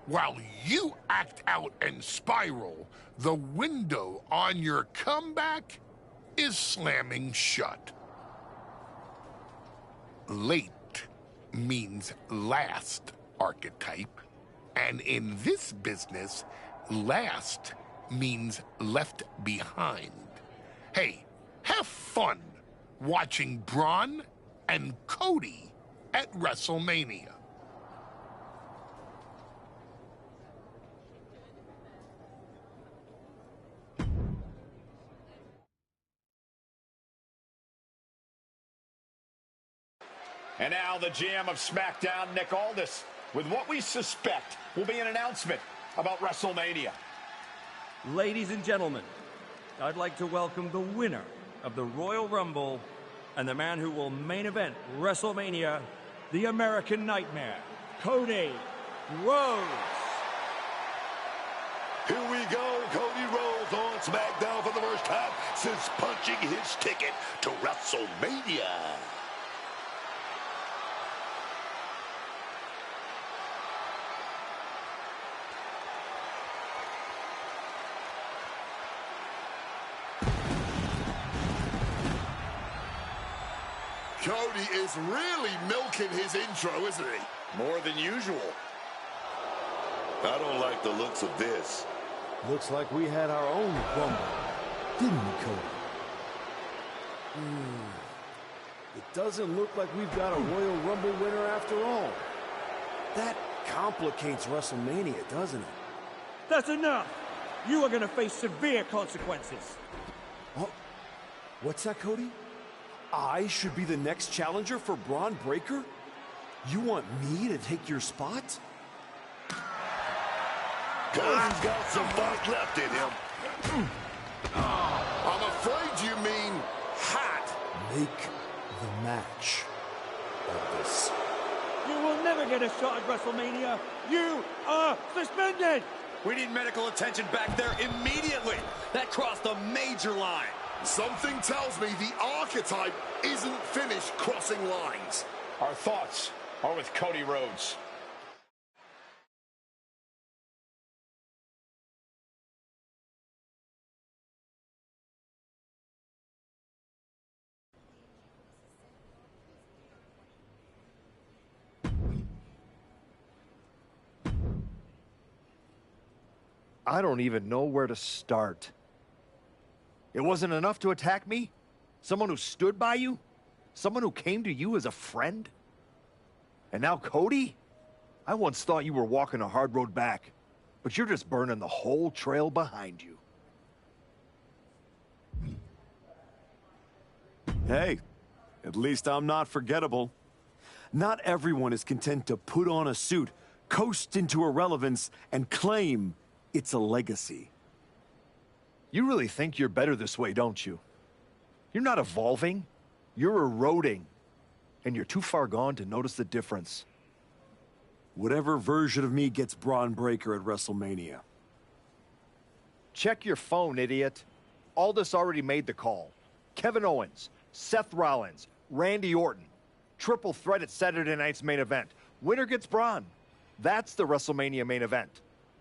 While you act out and spiral, the window on your comeback is slamming shut. Late means last, archetype. And in this business, last means left behind. Hey, have fun watching Braun and Cody at WrestleMania. And now the GM of SmackDown, Nick Aldis, with what we suspect will be an announcement about WrestleMania. Ladies and gentlemen, I'd like to welcome the winner of the Royal Rumble and the man who will main event WrestleMania, the American Nightmare, Cody Rhodes. Here we go, Cody Rhodes on SmackDown for the first time since punching his ticket to WrestleMania. Cody is really milking his intro, isn't he? More than usual. I don't like the looks of this. Looks like we had our own Rumble, didn't we, Cody? It doesn't look like we've got a Royal Rumble winner after all. That complicates WrestleMania, doesn't it? That's enough! You are gonna face severe consequences. Oh, what's that, Cody? I should be the next challenger for Braun Breaker? You want me to take your spot? Cody's got some fight left in him. I'm afraid you mean had. Make the match of this. You will never get a shot at WrestleMania. You are suspended! We need medical attention back there immediately. That crossed a major line. Something tells me the archetype isn't finished crossing lines. Our thoughts are with Cody Rhodes. I don't even know where to start. It wasn't enough to attack me? Someone who stood by you? Someone who came to you as a friend? And now Cody? I once thought you were walking a hard road back, but you're just burning the whole trail behind you. Hey, at least I'm not forgettable. Not everyone is content to put on a suit, coast into irrelevance, and claim it's a legacy. You really think you're better this way, don't you? You're not evolving. You're eroding. And you're too far gone to notice the difference. Whatever version of me gets Braun Breaker at WrestleMania. Check your phone, idiot. Aldous already made the call. Kevin Owens, Seth Rollins, Randy Orton. Triple threat at Saturday night's main event. Winner gets Braun. That's the WrestleMania main event.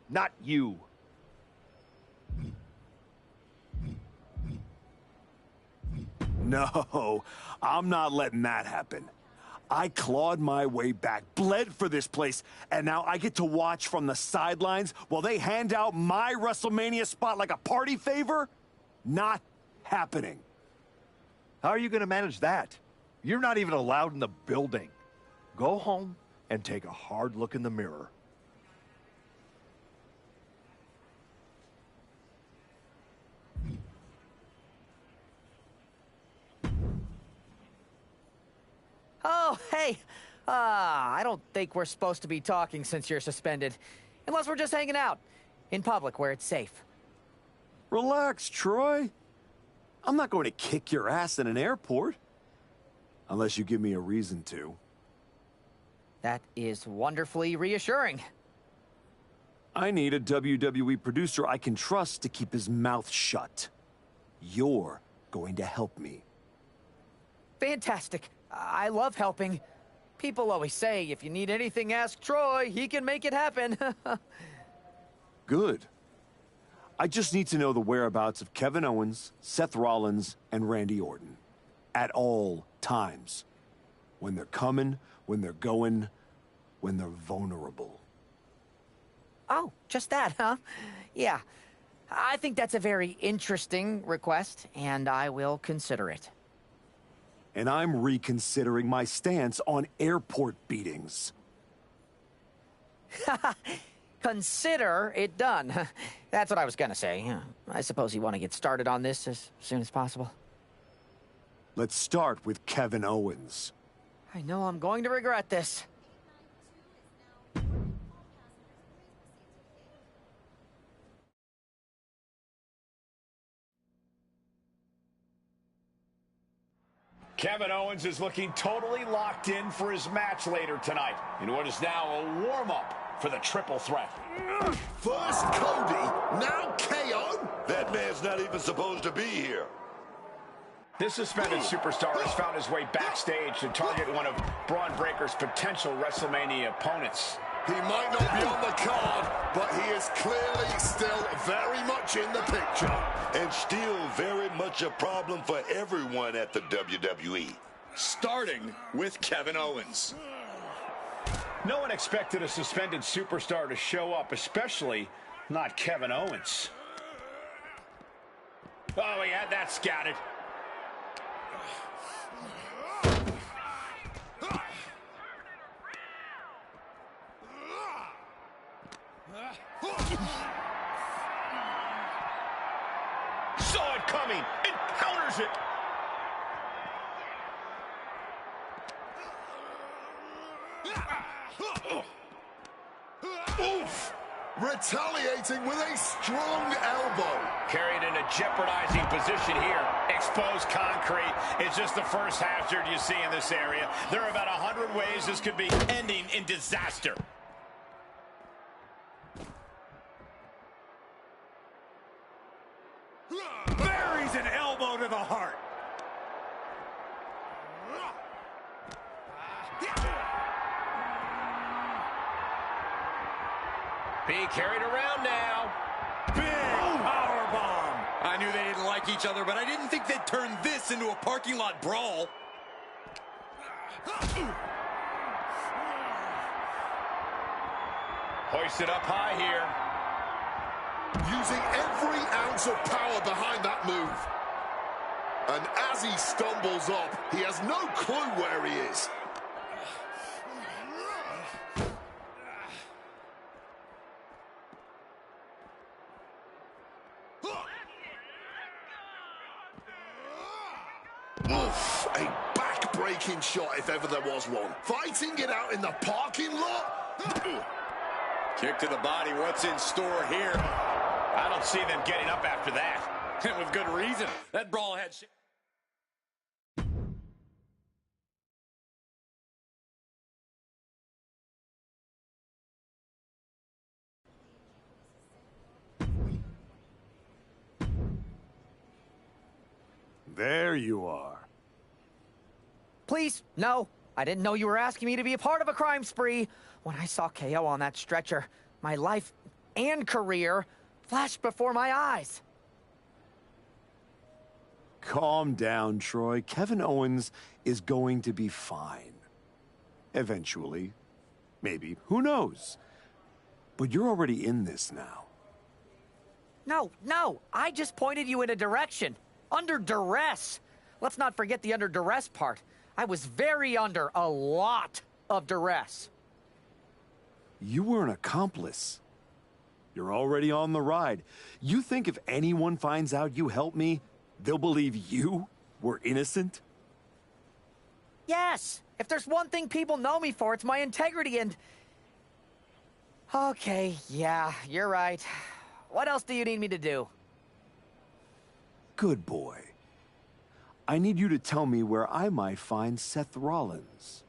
Not you. No, I'm not letting that happen. I clawed my way back, bled for this place, and now I get to watch from the sidelines while they hand out my WrestleMania spot like a party favor? Not happening. How are you going to manage that? You're not even allowed in the building. Go home and take a hard look in the mirror. Oh, hey. I don't think we're supposed to be talking since you're suspended. Unless we're just hanging out. In public, where it's safe. Relax, Troy. I'm not going to kick your ass in an airport. Unless you give me a reason to. That is wonderfully reassuring. I need a WWE producer I can trust to keep his mouth shut. You're going to help me. Fantastic. I love helping. People always say, if you need anything, ask Troy. He can make it happen. Good. I just need to know the whereabouts of Kevin Owens, Seth Rollins, and Randy Orton. At all times. When they're coming, when they're going, when they're vulnerable. Oh, just that, huh? Yeah. I think that's a very interesting request, and I will consider it. And I'm reconsidering my stance on airport beatings. Consider it done. That's what I was gonna say. I suppose you want to get started on this as soon as possible. Let's start with Kevin Owens. I know I'm going to regret this. Kevin Owens is looking totally locked in for his match later tonight in what is now a warm-up for the triple threat. First Cody, now KO? That man's not even supposed to be here. This suspended superstar has found his way backstage to target one of Braun Breaker's potential WrestleMania opponents. He might not be on the card, but he is clearly still very much in the picture. And still very much a problem for everyone at the WWE. starting with Kevin Owens. No one expected a suspended superstar to show up, especially not Kevin Owens. Oh, he had that scattered. Saw it coming and counters it. Oof! Retaliating with a strong elbow. Carried in a jeopardizing position here. Exposed concrete. It's just the first hazard you see in this area. There are about 100 ways this could be ending in disaster. Buries an elbow to the heart. Being carried around now. Big powerbomb. I knew they didn't like each other, but I didn't think they'd turn this into a parking lot brawl. Hoisted up high here. Using every ounce of power behind that move. And as he stumbles up, he has no clue where he is. Oof, a back-breaking shot if ever there was one. Fighting it out in the parking lot? Kick to the body. What's in store here? I don't see them getting up after that. And with good reason. That brawl had... There you are. Please, no. I didn't know you were asking me to be a part of a crime spree. When I saw KO on that stretcher, my life and career flashed before my eyes. Calm down, Troy. Kevin Owens is going to be fine. Eventually. Maybe. Who knows? But you're already in this now. No. I just pointed you in a direction. Under duress. Let's not forget the under duress part. I was very under a lot of duress. You were an accomplice. You're already on the ride. You think if anyone finds out you helped me, they'll believe you were innocent? Yes. If there's one thing people know me for, it's my integrity and... Okay, yeah, you're right. What else do you need me to do? Good boy. I need you to tell me where I might find Seth Rollins.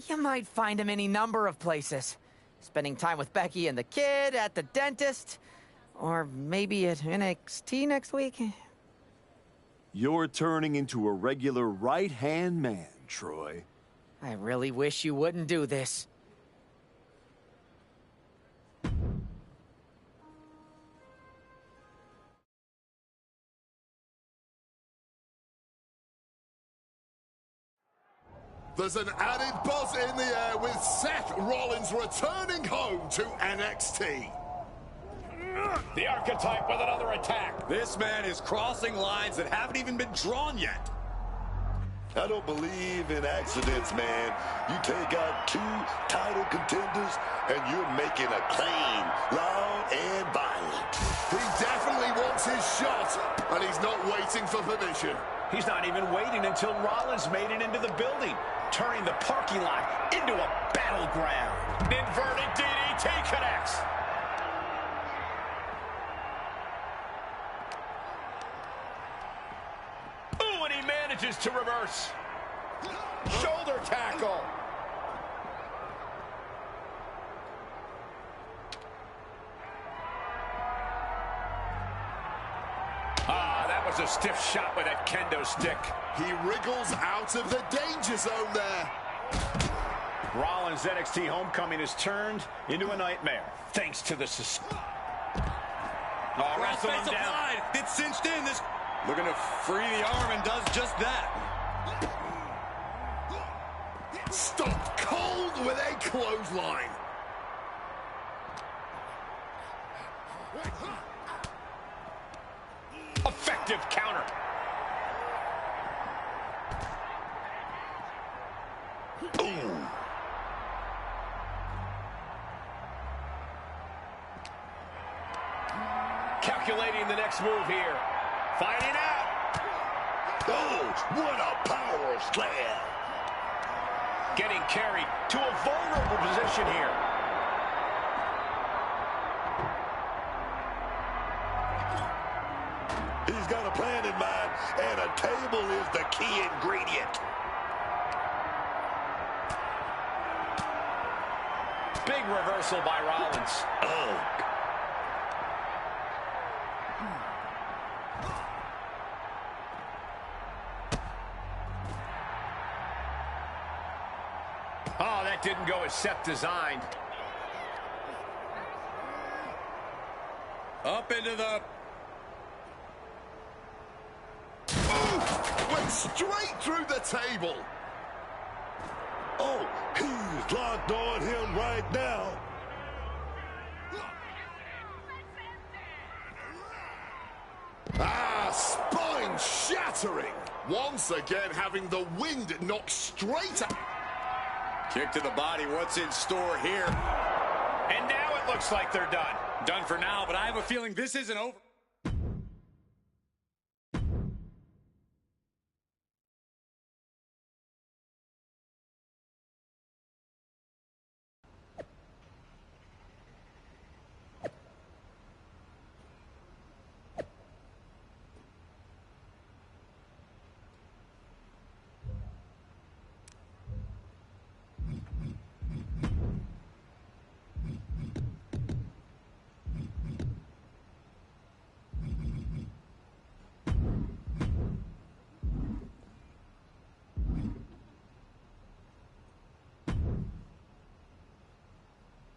You might find him any number of places. Spending time with Becky and the kid, at the dentist, or maybe at NXT next week. You're turning into a regular right-hand man, Troy. I really wish you wouldn't do this. There's an added buzz in the air with Seth Rollins returning home to NXT. The archetype with another attack. This man is crossing lines that haven't even been drawn yet. I don't believe in accidents, man. You take out two title contenders, and you're making a claim, loud and violent. He definitely wants his shot, and he's not waiting for permission. He's not even waiting until Rollins made it into the building, turning the parking lot into a battleground. Inverted DDT connects. Ooh, and he manages to reverse. Shoulder tackle. That was a stiff shot with that kendo stick. He wriggles out of the danger zone there. Rollins' NXT homecoming has turned into a nightmare, thanks to the Wrestle him down. It's cinched in. This looking to free the arm and does just that. Stopped cold with a clothesline. Effective counter. Ooh. Calculating the next move here. Fighting out. Oh, what a power slam. Getting carried to a vulnerable position here. He's got a plan in mind, and a table is the key ingredient. Big reversal by Rollins. Oh. Oh, that didn't go as Seth designed. Up into the... Went straight through the table. Oh, he's locked on him right now. Ah, spine shattering. Once again having the wind knocked straight out. Kick to the body. What's in store here? And now it looks like they're done. Done for now, but I have a feeling this isn't over.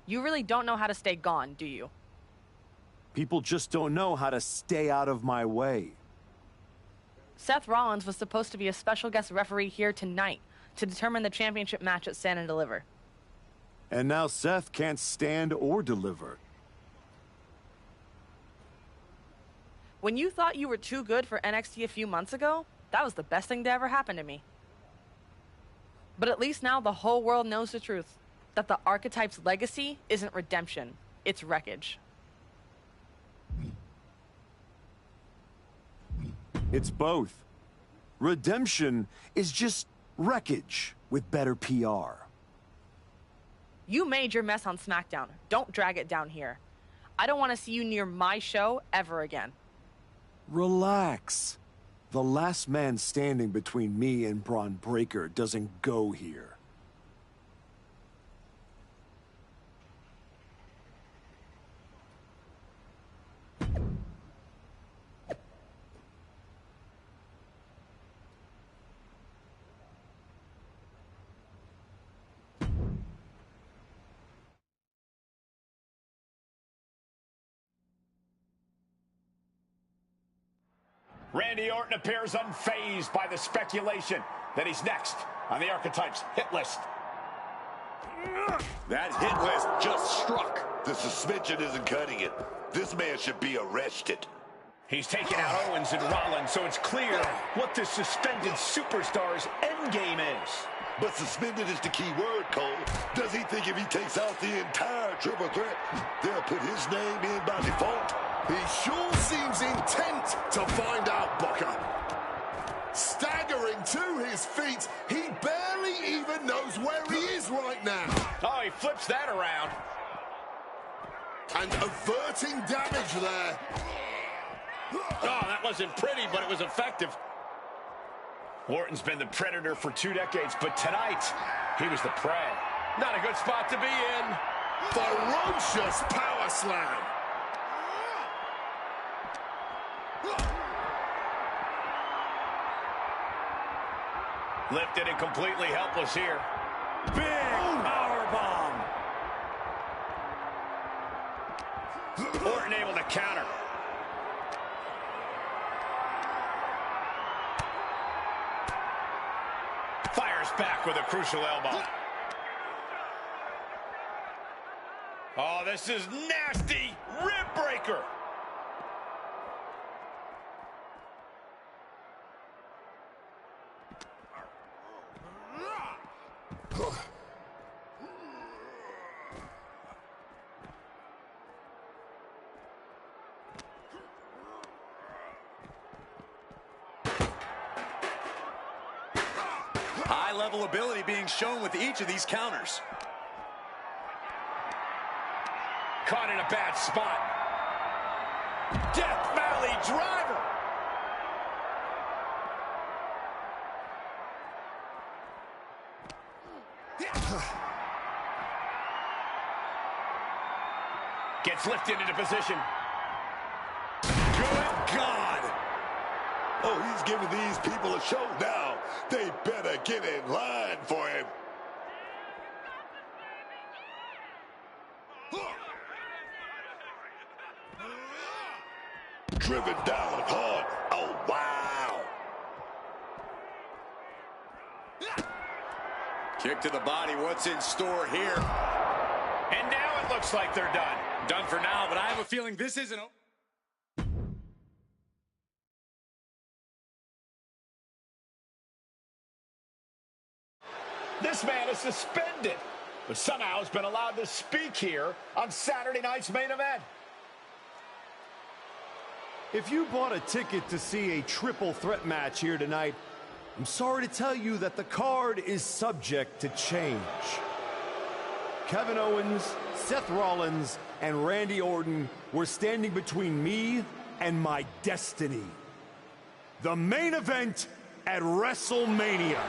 You really don't know how to stay gone, do you? People just don't know how to stay out of my way. Seth Rollins was supposed to be a special guest referee here tonight to determine the championship match at Stand and Deliver. And now Seth can't stand or deliver. When you thought you were too good for NXT a few months ago, that was the best thing to ever happen to me. But at least now the whole world knows the truth. That the Archetype's legacy isn't redemption, it's wreckage. It's both. Redemption is just wreckage with better PR. You made your mess on SmackDown. Don't drag it down here. I don't want to see you near my show ever again. Relax. The last man standing between me and Braun Breaker doesn't go here. Randy Orton appears unfazed by the speculation that he's next on the Archetype's hit list. That hit list just struck. The suspension isn't cutting it. This man should be arrested. He's taking out Owens and Rollins, so it's clear what this suspended superstar's endgame is. But suspended is the key word, Cole. Does he think if he takes out the entire triple threat, they'll put his name in by default? He sure seems intent to find out, Booker. Staggering to his feet, he barely even knows where he is right now. Oh, he flips that around. And averting damage there. Oh, that wasn't pretty, but it was effective. Orton's been the predator for 2 decades, but tonight, he was the prey. Not a good spot to be in. Ferocious power slam. Lifted and completely helpless here. Big power bomb. Orton able to counter. Fires back with a crucial elbow. Oh, this is nasty. Rib breaker. High-level ability being shown with each of these counters. Caught in a bad spot. Death Valley driver. Gets lifted into position. Good God! Oh, he's giving these people a show now. They better get in line for him. Driven down hard. Oh, wow. Kick to the body. What's in store here? And now it looks like they're done. Done for now, but I have a feeling this isn't... This man is suspended, but somehow has been allowed to speak here on Saturday night's main event. If you bought a ticket to see a triple threat match here tonight, I'm sorry to tell you that the card is subject to change. Kevin Owens, Seth Rollins, and Randy Orton were standing between me and my destiny. The main event at WrestleMania.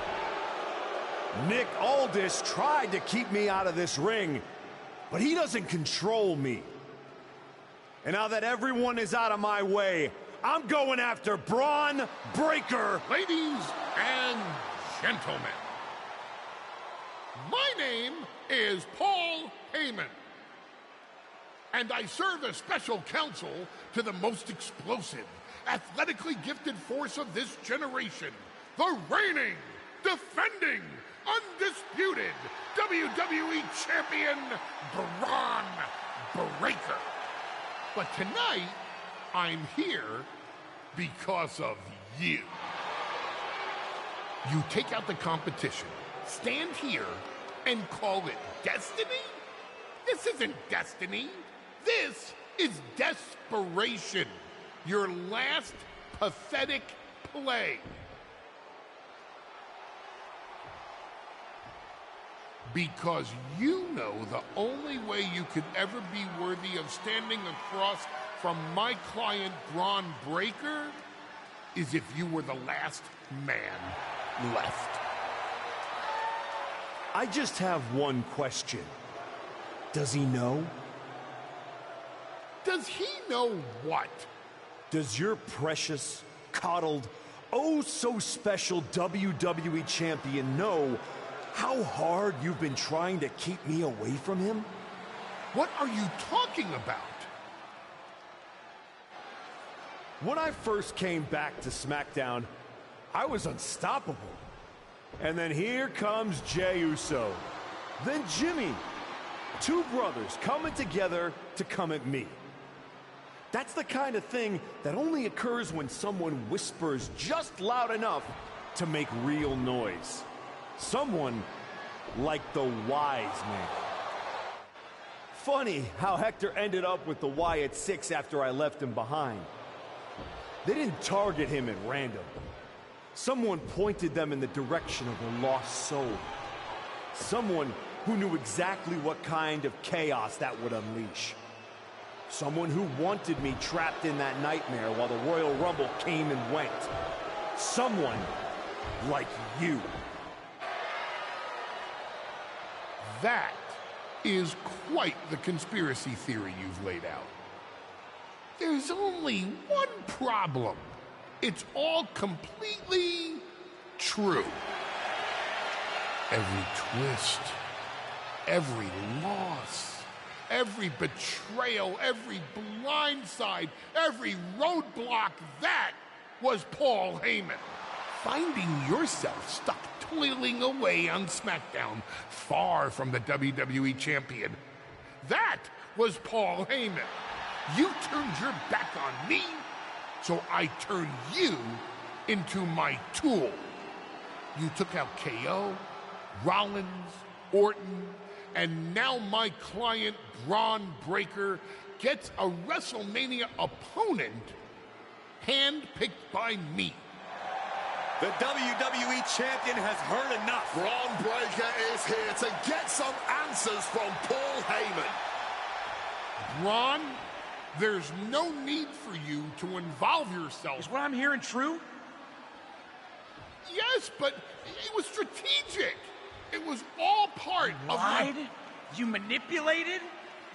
Nick Aldis tried to keep me out of this ring, but he doesn't control me. And now that everyone is out of my way, I'm going after Braun Breaker. Ladies and gentlemen, my name is Paul Heyman, and I serve as special counsel to the most explosive, athletically gifted force of this generation, the reigning, defending, undisputed WWE Champion, Braun Breaker. But tonight, I'm here because of you. You take out the competition, stand here, and call it destiny? This isn't destiny. This is desperation. Your last pathetic play. Because you know the only way you could ever be worthy of standing across from my client, Braun Breaker, is if you were the last man left. I just have one question. Does he know? Does he know what? Does your precious, coddled, oh so special WWE champion know how hard you've been trying to keep me away from him? What are you talking about? When I first came back to SmackDown, I was unstoppable. And then here comes Jey Uso. Then Jimmy. Two brothers coming together to come at me. That's the kind of thing that only occurs when someone whispers just loud enough to make real noise. Someone like the Wise Man. Funny how Hector ended up with the Wyatt Six after I left him behind. They didn't target him at random. Someone pointed them in the direction of a lost soul. Someone who knew exactly what kind of chaos that would unleash. Someone who wanted me trapped in that nightmare while the Royal Rumble came and went. Someone like you. That is quite the conspiracy theory you've laid out. There's only one problem. It's all completely true. Every twist, every loss, every betrayal, every blindside, every roadblock, that was Paul Heyman. Finding yourself stuck toiling away on SmackDown, far from the WWE champion. That was Paul Heyman. You turned your back on me, so I turned you into my tool. You took out KO, Rollins, Orton, and now my client, Braun Breaker, gets a WrestleMania opponent handpicked by me. The WWE champion has heard enough. Braun Breaker is here to get some answers from Paul Heyman. Braun, there's no need for you to involve yourself. Is what I'm hearing true? Yes, but it was strategic. It was all part of Lied? You manipulated?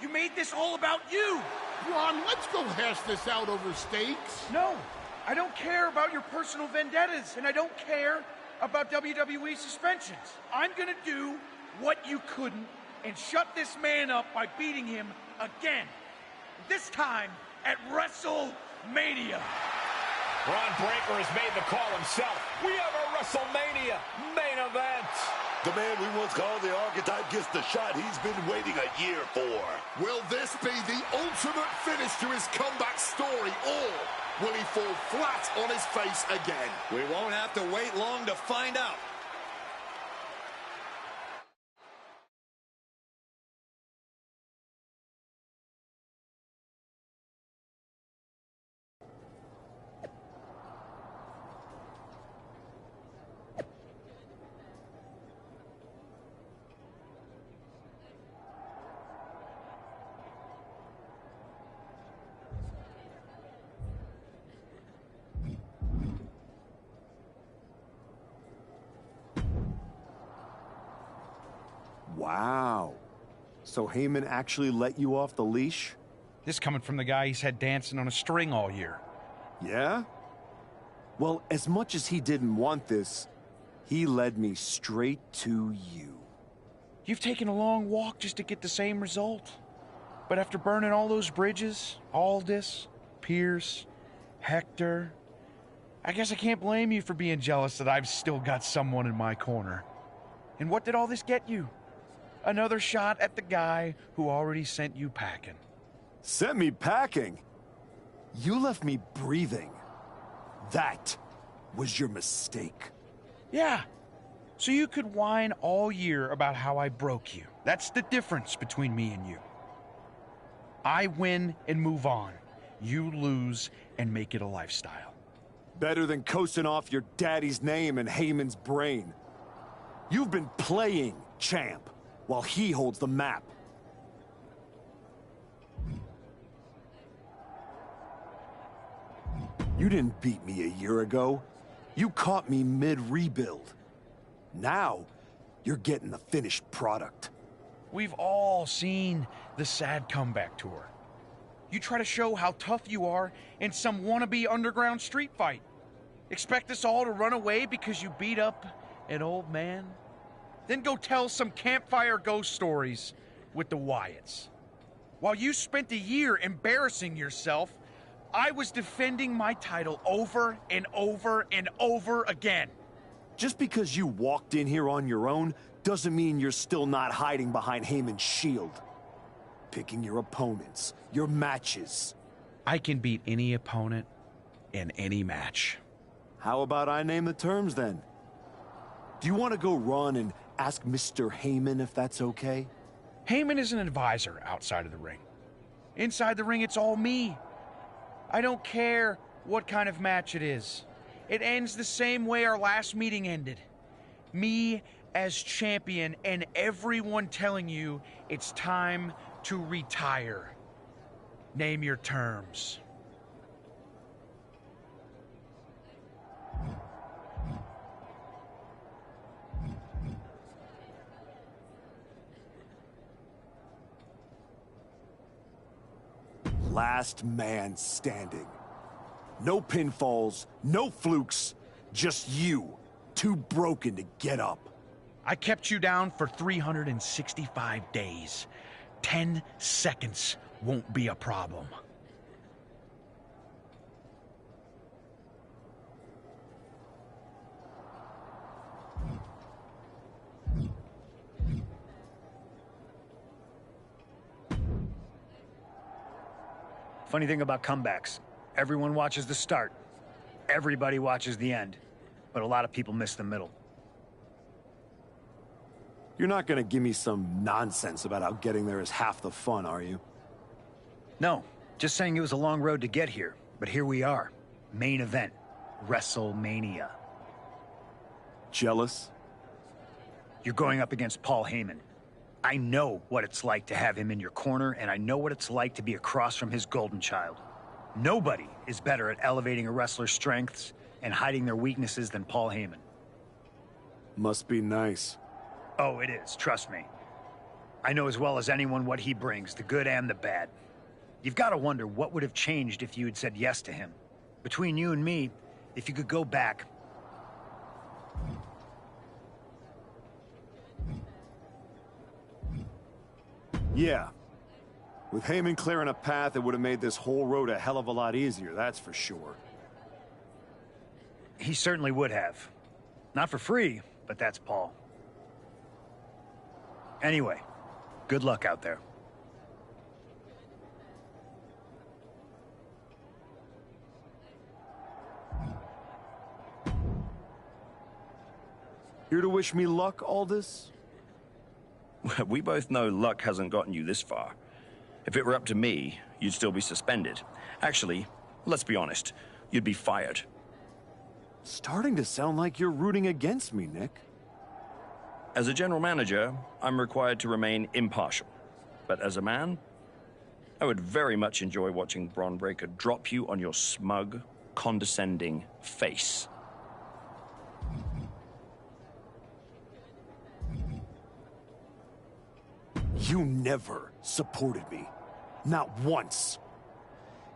You made this all about you! Braun, let's go hash this out over stakes. No, I don't care about your personal vendettas, and I don't care about WWE suspensions. I'm gonna do what you couldn't and shut this man up by beating him again. This time at WrestleMania. Braun Breaker has made the call himself. We have a WrestleMania main event. The man we once called the Archetype gets the shot he's been waiting a year for. Will this be the ultimate finish to his comeback story, or will he fall flat on his face again? We won't have to wait long to find out. Wow. So Heyman actually let you off the leash? This coming from the guy he's had dancing on a string all year. Yeah? Well, as much as he didn't want this, he led me straight to you. You've taken a long walk just to get the same result. But after burning all those bridges, Aldis, Pierce, Hector, I guess I can't blame you for being jealous that I've still got someone in my corner. And what did all this get you? Another shot at the guy who already sent you packing. Sent me packing? You left me breathing. That was your mistake. Yeah. So you could whine all year about how I broke you. That's the difference between me and you. I win and move on. You lose and make it a lifestyle. Better than coasting off your daddy's name and Heyman's brain. You've been playing champ while he holds the map. You didn't beat me a year ago. You caught me mid-rebuild. Now, you're getting the finished product. We've all seen the sad comeback tour. You try to show how tough you are in some wannabe underground street fight. Expect us all to run away because you beat up an old man? Then go tell some campfire ghost stories with the Wyatts. While you spent a year embarrassing yourself, I was defending my title over and over and over again. Just because you walked in here on your own doesn't mean you're still not hiding behind Heyman's shield. Picking your opponents, your matches. I can beat any opponent in any match. How about I name the terms then? Do you want to go run and ask Mr. Heyman if that's okay? Heyman is an advisor outside of the ring. Inside the ring, it's all me. I don't care what kind of match it is. It ends the same way our last meeting ended. Me as champion and everyone telling you it's time to retire. Name your terms. Last man standing. No pinfalls, no flukes, just you, too broken to get up. I kept you down for 365 days. 10 seconds won't be a problem. Funny thing about comebacks, everyone watches the start. Everybody watches the end. But a lot of people miss the middle. You're not gonna give me some nonsense about how getting there is half the fun, are you? No, just saying it was a long road to get here. But here we are. Main event. WrestleMania. Jealous? You're going up against Paul Heyman. I know what it's like to have him in your corner, and I know what it's like to be across from his golden child. Nobody is better at elevating a wrestler's strengths and hiding their weaknesses than Paul Heyman. Must be nice. Oh, it is, trust me. I know as well as anyone what he brings, the good and the bad. You've got to wonder what would have changed if you had said yes to him. Between you and me, if you could go back... Yeah. With Heyman clearing a path, it would have made this whole road a hell of a lot easier, that's for sure. He certainly would have. Not for free, but that's Paul. Anyway, good luck out there. Here to wish me luck, Aldous? We both know luck hasn't gotten you this far. If it were up to me, you'd still be suspended. Actually, let's be honest, you'd be fired. Starting to sound like you're rooting against me, Nick. As a general manager, I'm required to remain impartial. But as a man, I would very much enjoy watching Bron Breakker drop you on your smug, condescending face. You never supported me. Not once.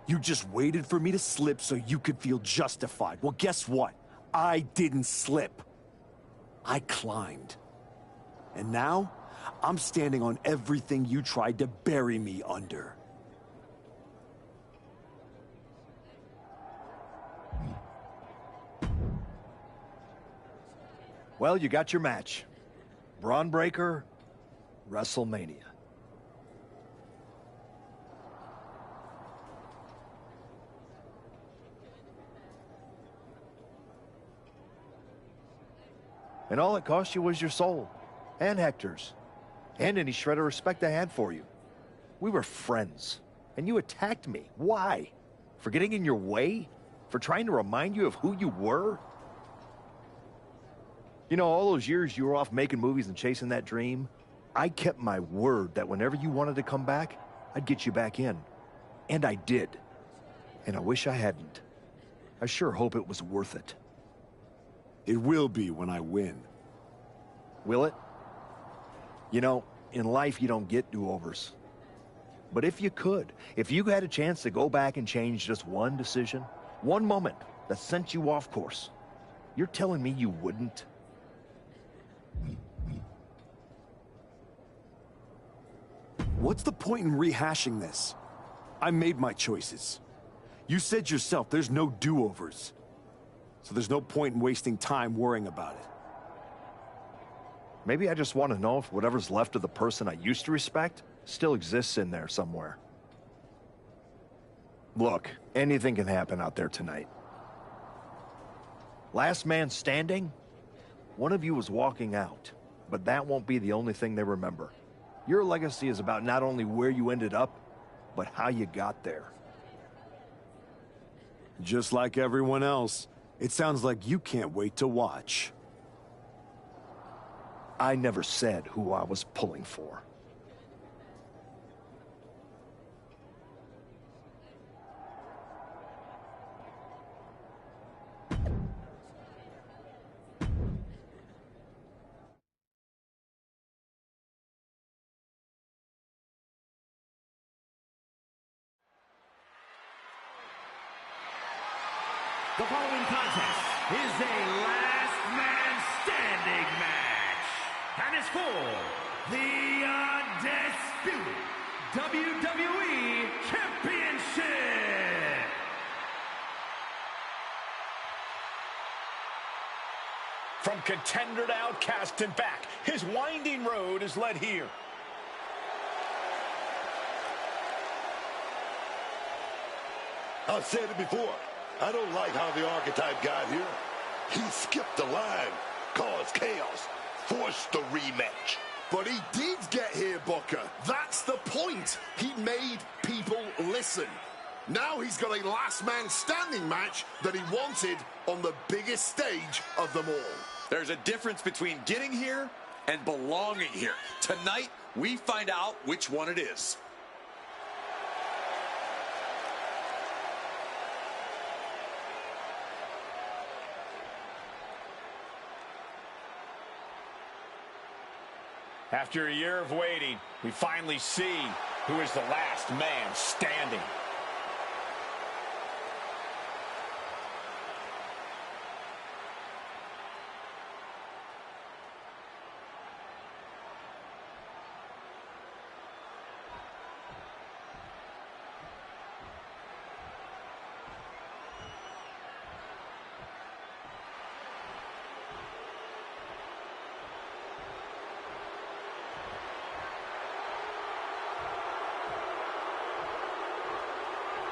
You just waited for me to slip so you could feel justified. Well, guess what? I didn't slip. I climbed. And now, I'm standing on everything you tried to bury me under. Well, you got your match. Bron Breakker, WrestleMania. And all it cost you was your soul. And Hector's. And any shred of respect I had for you. We were friends. And you attacked me. Why? For getting in your way? For trying to remind you of who you were? You know, all those years you were off making movies and chasing that dream, I kept my word that whenever you wanted to come back, I'd get you back in. And I did. And I wish I hadn't. I sure hope it was worth it. It will be when I win. Will it? You know, in life you don't get do-overs. But if you could, if you had a chance to go back and change just one decision, one moment that sent you off course, you're telling me you wouldn't? What's the point in rehashing this? I made my choices. You said yourself there's no do-overs. So there's no point in wasting time worrying about it. Maybe I just want to know if whatever's left of the person I used to respect still exists in there somewhere. Look, anything can happen out there tonight. Last man standing? One of you was walking out, but that won't be the only thing they remember. Your legacy is about not only where you ended up, but how you got there. Just like everyone else, it sounds like you can't wait to watch. I never said who I was pulling for. The following contest is a last man standing match and is for the undisputed WWE Championship. From contender to outcast and back, his winding road is led here. I've said it before. I don't like how the Archetype got here. He skipped the line, caused chaos, forced the rematch. But he did get here, Booker. That's the point. He made people listen. Now he's got a last man standing match that he wanted on the biggest stage of them all. There's a difference between getting here and belonging here. Tonight, we find out which one it is. After a year of waiting, we finally see who is the last man standing.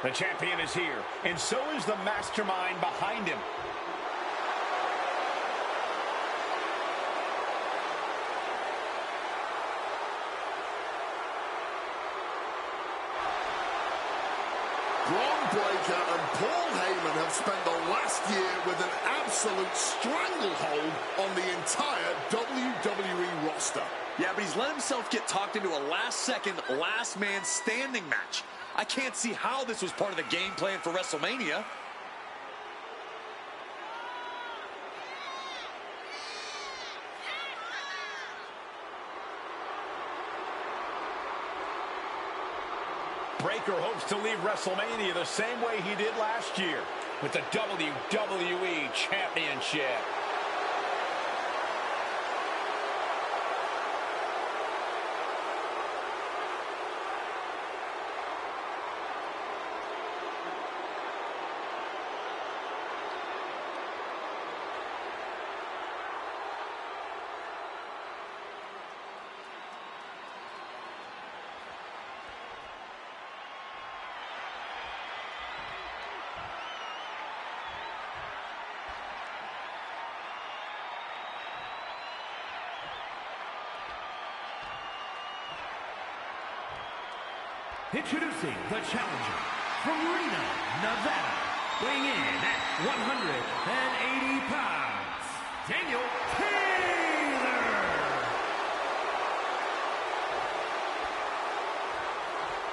The champion is here, and so is the mastermind behind him. Braun Breaker and Paul Heyman have spent the last year with an absolute stranglehold on the entire WWE roster. Yeah, but he's let himself get talked into a last-second, last-man-standing match. I can't see how this was part of the game plan for WrestleMania. Breaker hopes to leave WrestleMania the same way he did last year, with the WWE Championship. Introducing the challenger from Reno, Nevada, weighing in at 180 pounds, Daniel Taylor.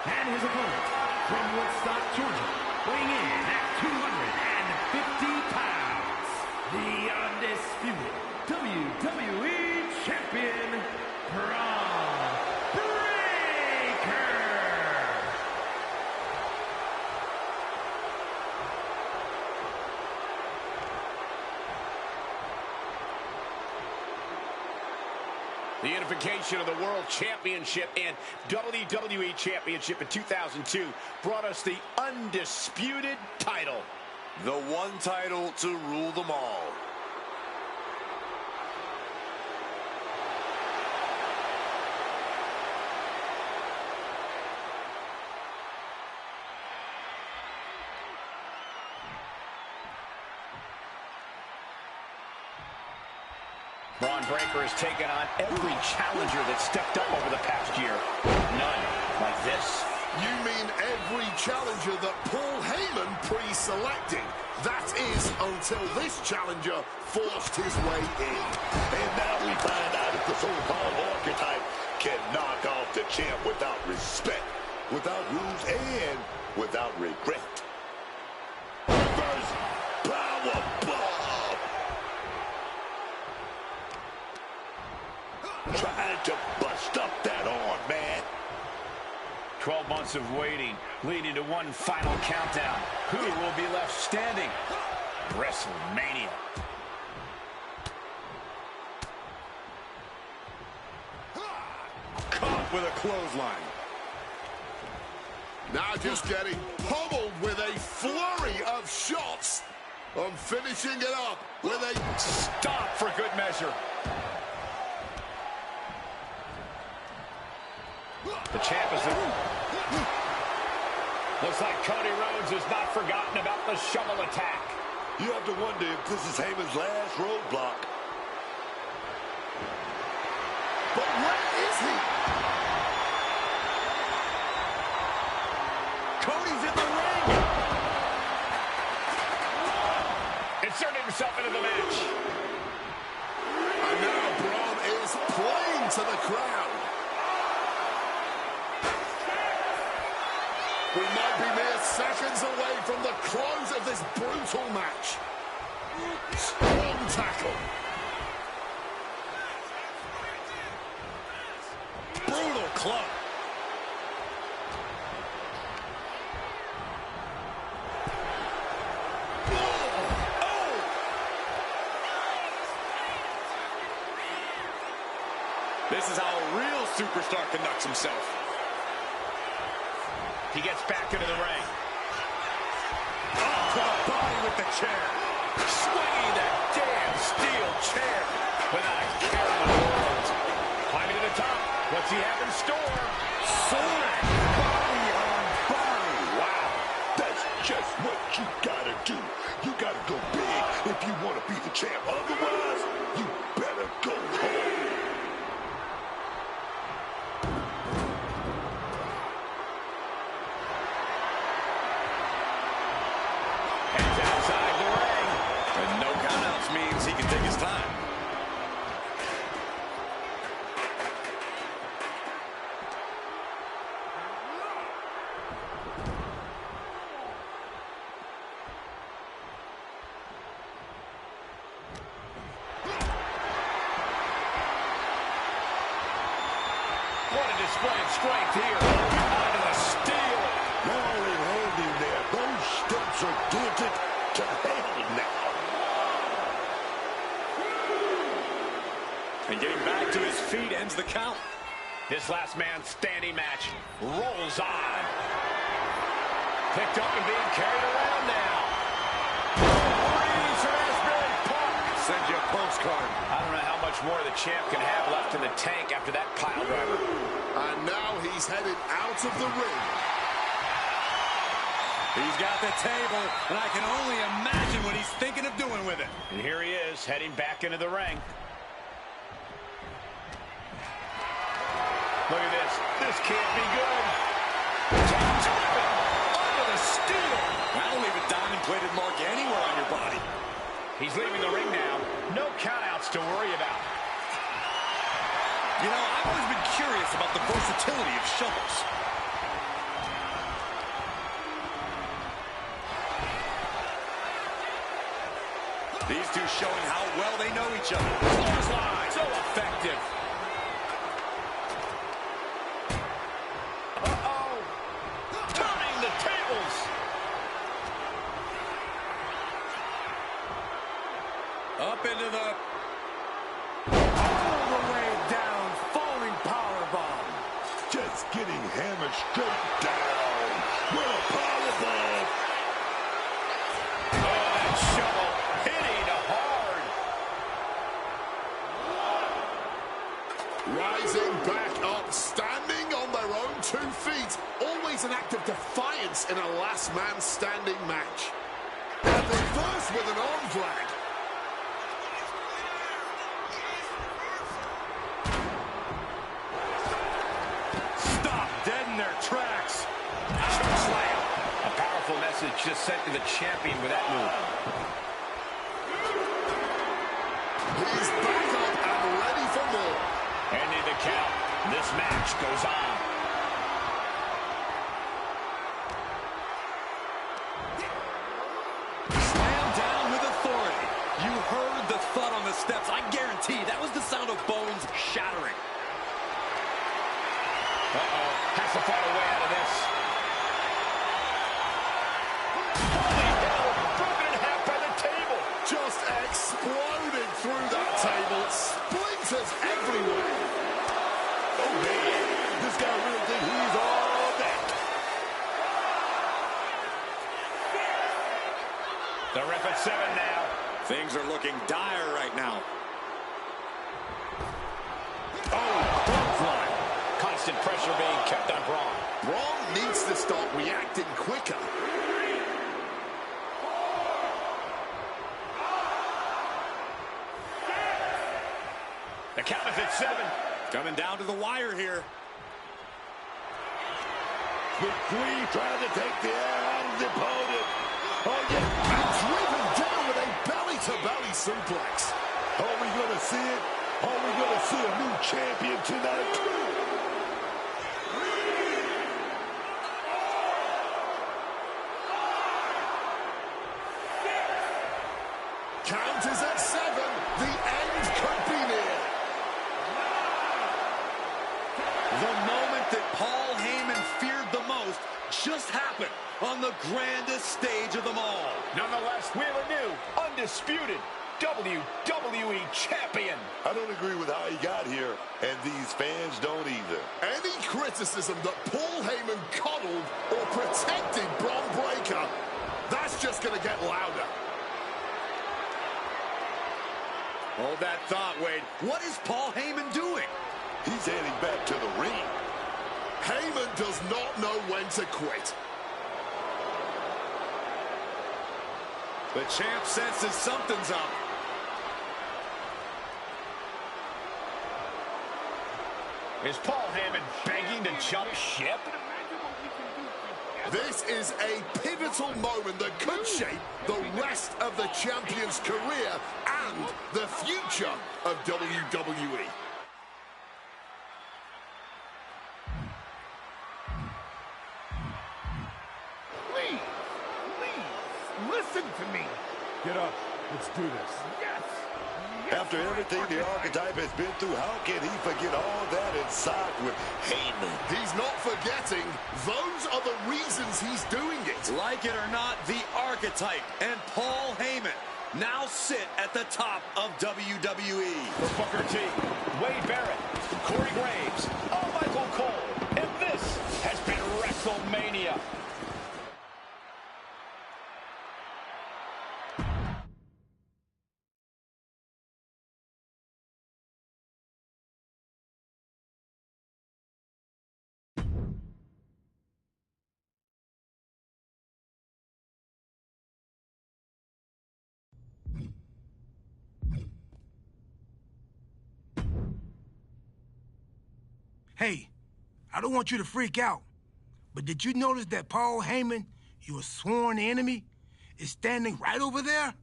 And his opponent from Woodstock, Georgia, weighing in at 250 pounds, the undisputed WWE Champion, Braun Breaker. The unification of the World Championship and WWE Championship in 2002 brought us the undisputed title. The one title to rule them all. Braun Breaker has taken on every challenger that stepped up over the past year. None like this. You mean every challenger that Paul Heyman pre-selected? That is until this challenger forced his way in. And now we find out if the so-called Archetype can knock off the champ without respect, without rules, and without regret. Reverse power bomb. Trying to bust up that arm, man. 12 months of waiting, leading to one final countdown. Who will be left standing? WrestleMania. Caught with a clothesline. Now just getting pummeled with a flurry of shots. I'm finishing it up with a stop for good measure. The champ is the Looks like Cody Rhodes has not forgotten about the shovel attack. You have to wonder if this is Heyman's last roadblock. But where is he? Cody's in the ring. Inserted himself into the match. And now Braun is playing to the crowd. We might be mere seconds away from the close of this brutal match. Strong tackle. Brutal club. This is how a real superstar conducts himself. He gets back into the ring. Oh, to the body with the chair. Swinging that damn steel chair Without a care in the world. Climbing to the top. What's he have in store? Soaring. Body on body. Wow. That's just what you gotta do. You gotta go big if you want to be the champ. Otherwise, you better go home. Heads outside the ring. And no countouts means he can take his time. What a display of strength here. Onto the steel. Now they hold him there. Those steps are dented to hell now. And getting back to his feet ends the count. This last man standing match rolls on. Picked up and being carried around now. Breeze from Asbury Park. Send you a postcard. I don't know how much more the champ can have left in the tank after that pile driver. And now he's headed out of the ring. He's got the table, and I can only imagine what he's thinking of doing with it. And here he is, heading back into the ring. Look at this. This can't be good. Under the steel. That'll leave a diamond-plated mark anywhere on your body. He's leaving the ring now. No countouts to worry about. You know, I've always been curious about the versatility of shovels. These two showing how well they know each other. Clothesline. So effective. Uh-oh. Turning the tables. Up into the... All the way down, falling powerbomb. Just getting hammered straight down. What a powerbomb. Oh, that shovel hitting hard. Rising back up, standing on their own 2 feet. Always an act of defiance in a last man standing match. And the first with an arm flag. Stop dead in their tracks. Slam. A powerful message just sent to the champion with that move. He's back up and ready for more. Ending the count. This match goes on. Slam down with authority. You heard the thud on the steps. I guarantee that was the sound of bones shattering. Uh-oh. Has to find a way out of this. Holy hell. Broken in half by the table. Just exploded through that table. Splinters everywhere. Oh, man. This guy really thinks he's all that. The ref at 7 now. Things are looking dire right now. Oh, clothesline. Constant pressure being kept on Braun. Braun needs needs to start reacting quicker. The count is at 7. Coming down to the wire here. Big 3 trying to take the air out of the opponent. Oh, yeah. And driven down with a belly-to-belly suplex. Are we going to see it? Are we going to see a new champion tonight? Count is at 7. The end could be near. The moment that Paul Heyman feared the most just happened on the grandest stage of them all. Nonetheless, we have a new, undisputed WWE champion. I don't agree with how he got here, and these fans don't either. Any criticism that Paul Heyman coddled or protected Bron Breakker, that's just going to get louder. Hold that thought, Wade. What is Paul Heyman doing? He's heading back to the ring. Heyman does not know when to quit. The champ senses something's up. Is Paul Heyman begging to jump ship? This is a pivotal moment that could shape the rest of the champion's career and the future of WWE. Please, listen to me. Get up. Let's do this. Yes. After everything the Archetype has been through, how can he forget all that inside with Heyman? He's not forgetting. Those are the reasons he's doing it. Like it or not, the Archetype and Paul Heyman now sit at the top of WWE. For Booker T, Wade Barrett, Corey Graves, Michael Cole, and this has been WrestleMania. Hey, I don't want you to freak out, but did you notice that Paul Heyman, your sworn enemy, is standing right over there?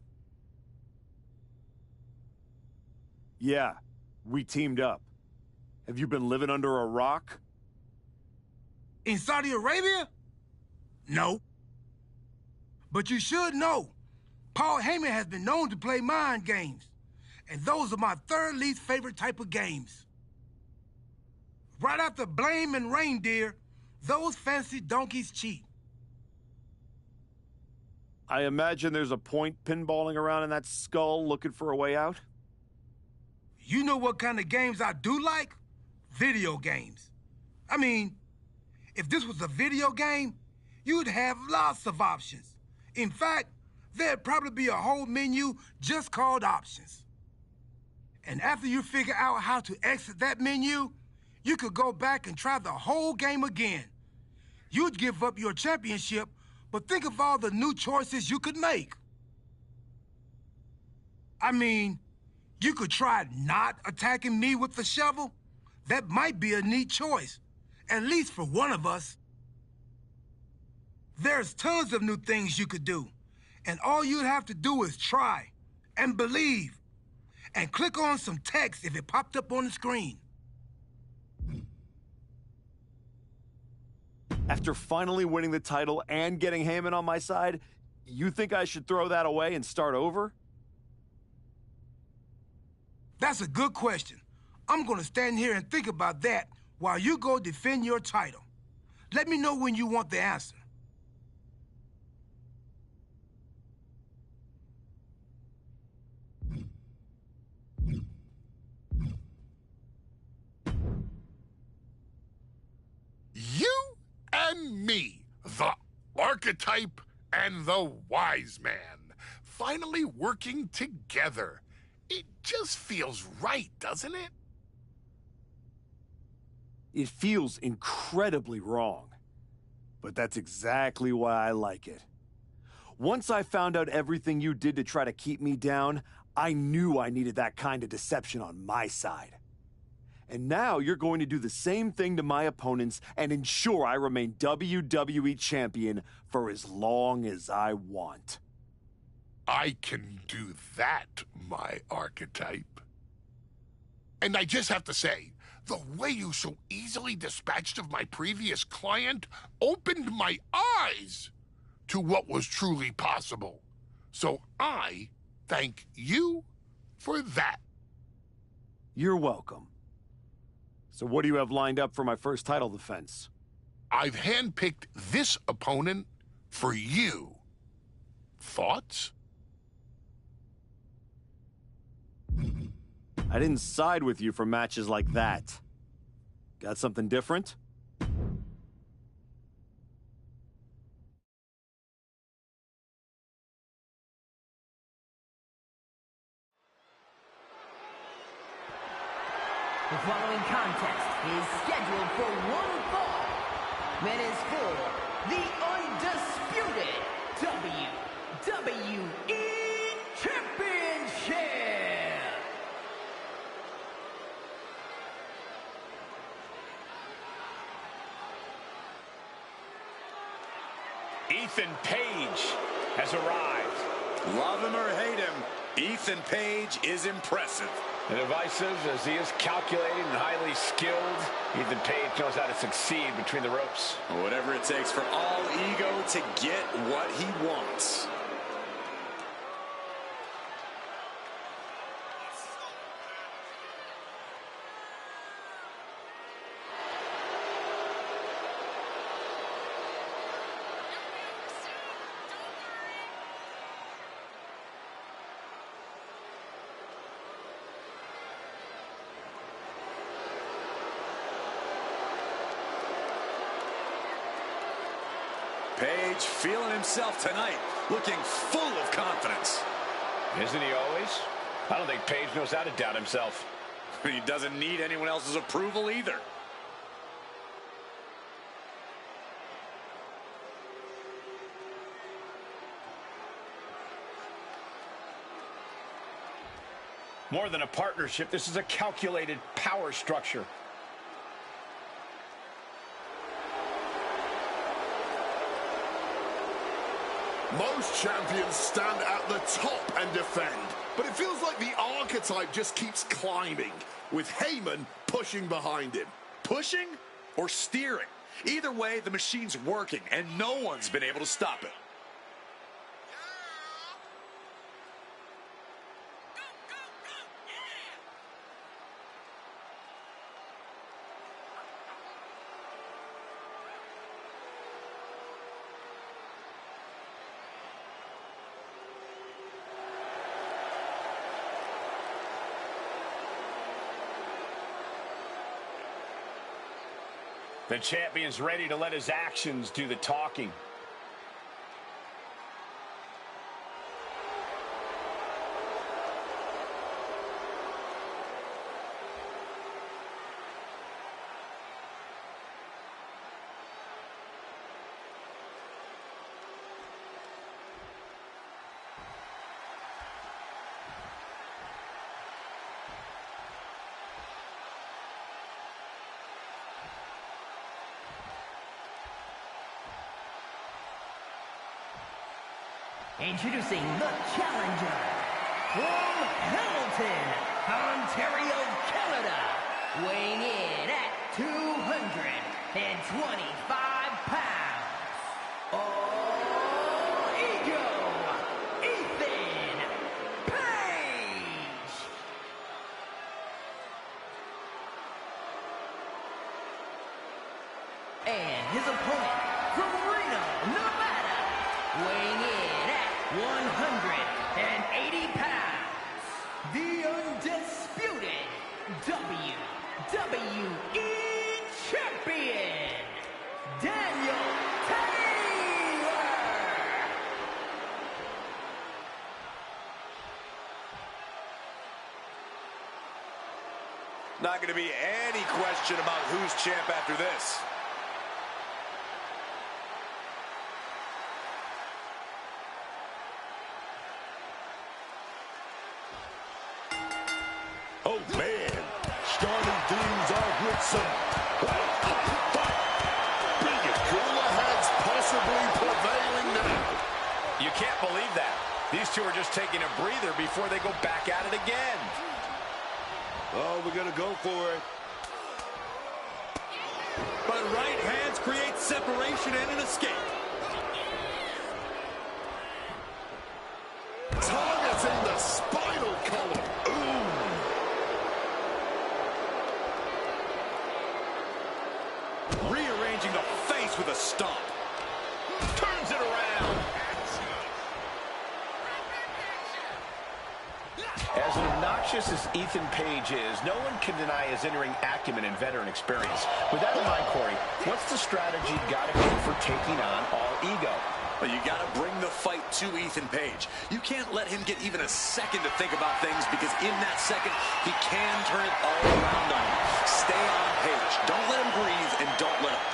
Yeah, we teamed up. Have you been living under a rock? In Saudi Arabia? No. But you should know, Paul Heyman has been known to play mind games, and those are my third least favorite type of games. Right after blame and reindeer, those fancy donkeys cheat. I imagine there's a point pinballing around in that skull looking for a way out? You know what kind of games I do like? Video games. I mean, if this was a video game, you'd have lots of options. In fact, there'd probably be a whole menu just called options. And after you figure out how to exit that menu, you could go back and try the whole game again. You'd give up your championship, but think of all the new choices you could make. I mean, you could try not attacking me with the shovel. That might be a neat choice, at least for one of us. There's tons of new things you could do, and all you'd have to do is try and believe and click on some text if it popped up on the screen. After finally winning the title and getting Heyman on my side, you think I should throw that away and start over? That's a good question. I'm gonna stand here and think about that while you go defend your title. Let me know when you want the answer. You and me, the Archetype and the Wise Man, finally working together. It just feels right, doesn't it? It feels incredibly wrong. But that's exactly why I like it. Once I found out everything you did to try to keep me down, I knew I needed that kind of deception on my side. And now you're going to do the same thing to my opponents and ensure I remain WWE Champion for as long as I want. I can do that, my archetype. And I just have to say, the way you so easily dispatched of my previous client opened my eyes to what was truly possible. So I thank you for that. You're welcome. So what do you have lined up for my first title defense? I've handpicked this opponent for you. Thoughts? I didn't side with you for matches like that. Got something different? The following contest is scheduled for one fall and is for the undisputed WWE Championship. Ethan Page has arrived. Love him or hate him, Ethan Page is impressive. And divisive as he is calculated and highly skilled, Ethan Page knows how to succeed between the ropes. Whatever it takes for all ego to get what he wants. Page feeling himself tonight, looking full of confidence. Isn't he always? I don't think Page knows how to doubt himself. He doesn't need anyone else's approval either. More than a partnership, this is a calculated power structure. Most champions stand at the top and defend, but it feels like the archetype just keeps climbing, with Heyman pushing behind him. Pushing or steering? Either way, the machine's working, and no one's been able to stop it. The champion's ready to let his actions do the talking. Introducing the challenger from Hamilton, Ontario, Canada, weighing in at 225 pounds. All ego, Ethan Page. And his opponent from Reno, Nevada, weighing in 180 pounds, the undisputed WWE Champion, Daniel Taylor. Not going to be any question about who's champ after this. You can't believe that. These two are just taking a breather before they go back at it again. Oh, we're going to go for it. But right hands create separation and an escape. Targeting the spinal column. Rearranging the face with a stomp. Turns it around. As obnoxious as Ethan Page is, no one can deny his in-ring acumen and veteran experience. With that in mind, Corey, what's the strategy got to be for taking on All Ego? Well, you got to bring the fight to Ethan Page. You can't let him get even a second to think about things, because in that second, he can turn it all around on you. Stay on Page. Don't let him breathe, and don't let him.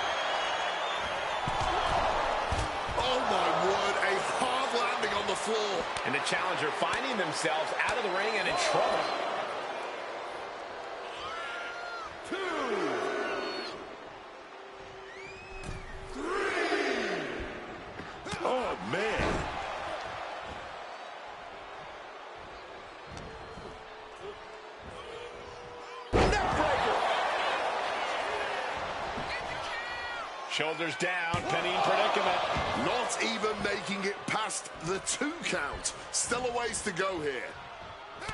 Oh, my word. A hard landing on the floor. And the challenger finding themselves out of the ring and in trouble. 2, 3. Oh, man. Neckbreaker. Shoulders down, pinning predicament. Not even making it past the 2 count. Still a ways to go here.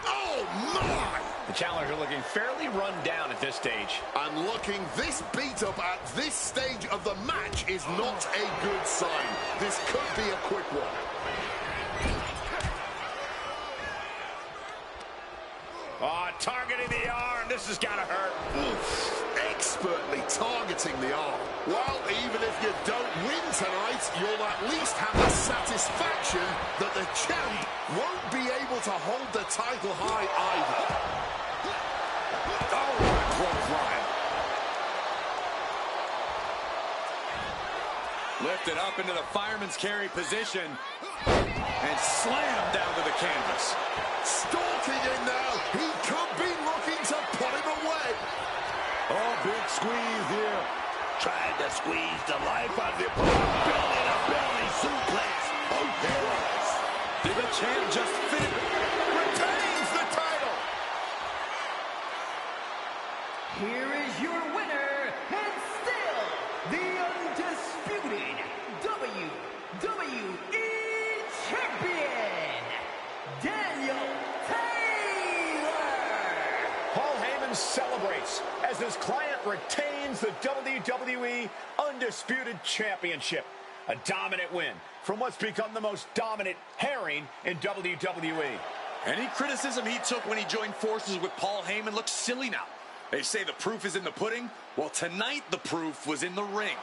Oh, my! The challenger looking fairly run down at this stage. And looking this beat up at this stage of the match is not a good sign. This could be a quick one. Oh, targeting the arm. This has got to hurt. Expertly targeting the arm. Well, even if you don't win tonight, you'll at least have the satisfaction that the champ won't be able to hold the title high either. Oh, what a clothesline. Lifted up into the fireman's carry position and slammed down to the canvas. Stalking in now. He could be looking to put him away. Oh, big squeeze here. Trying to squeeze the life out of the opponent. Belly suplex. Oh, yes. Did the champ just fit? Retains the title. Here is your winner, and still the undisputed WWE Champion, Daniel Taylor. Paul Heyman celebrates as his client retains the WWE Undisputed Championship. A dominant win from what's become the most dominant herring in WWE. Any criticism he took when he joined forces with Paul Heyman looks silly now. They say the proof is in the pudding. Well, tonight the proof was in the ring.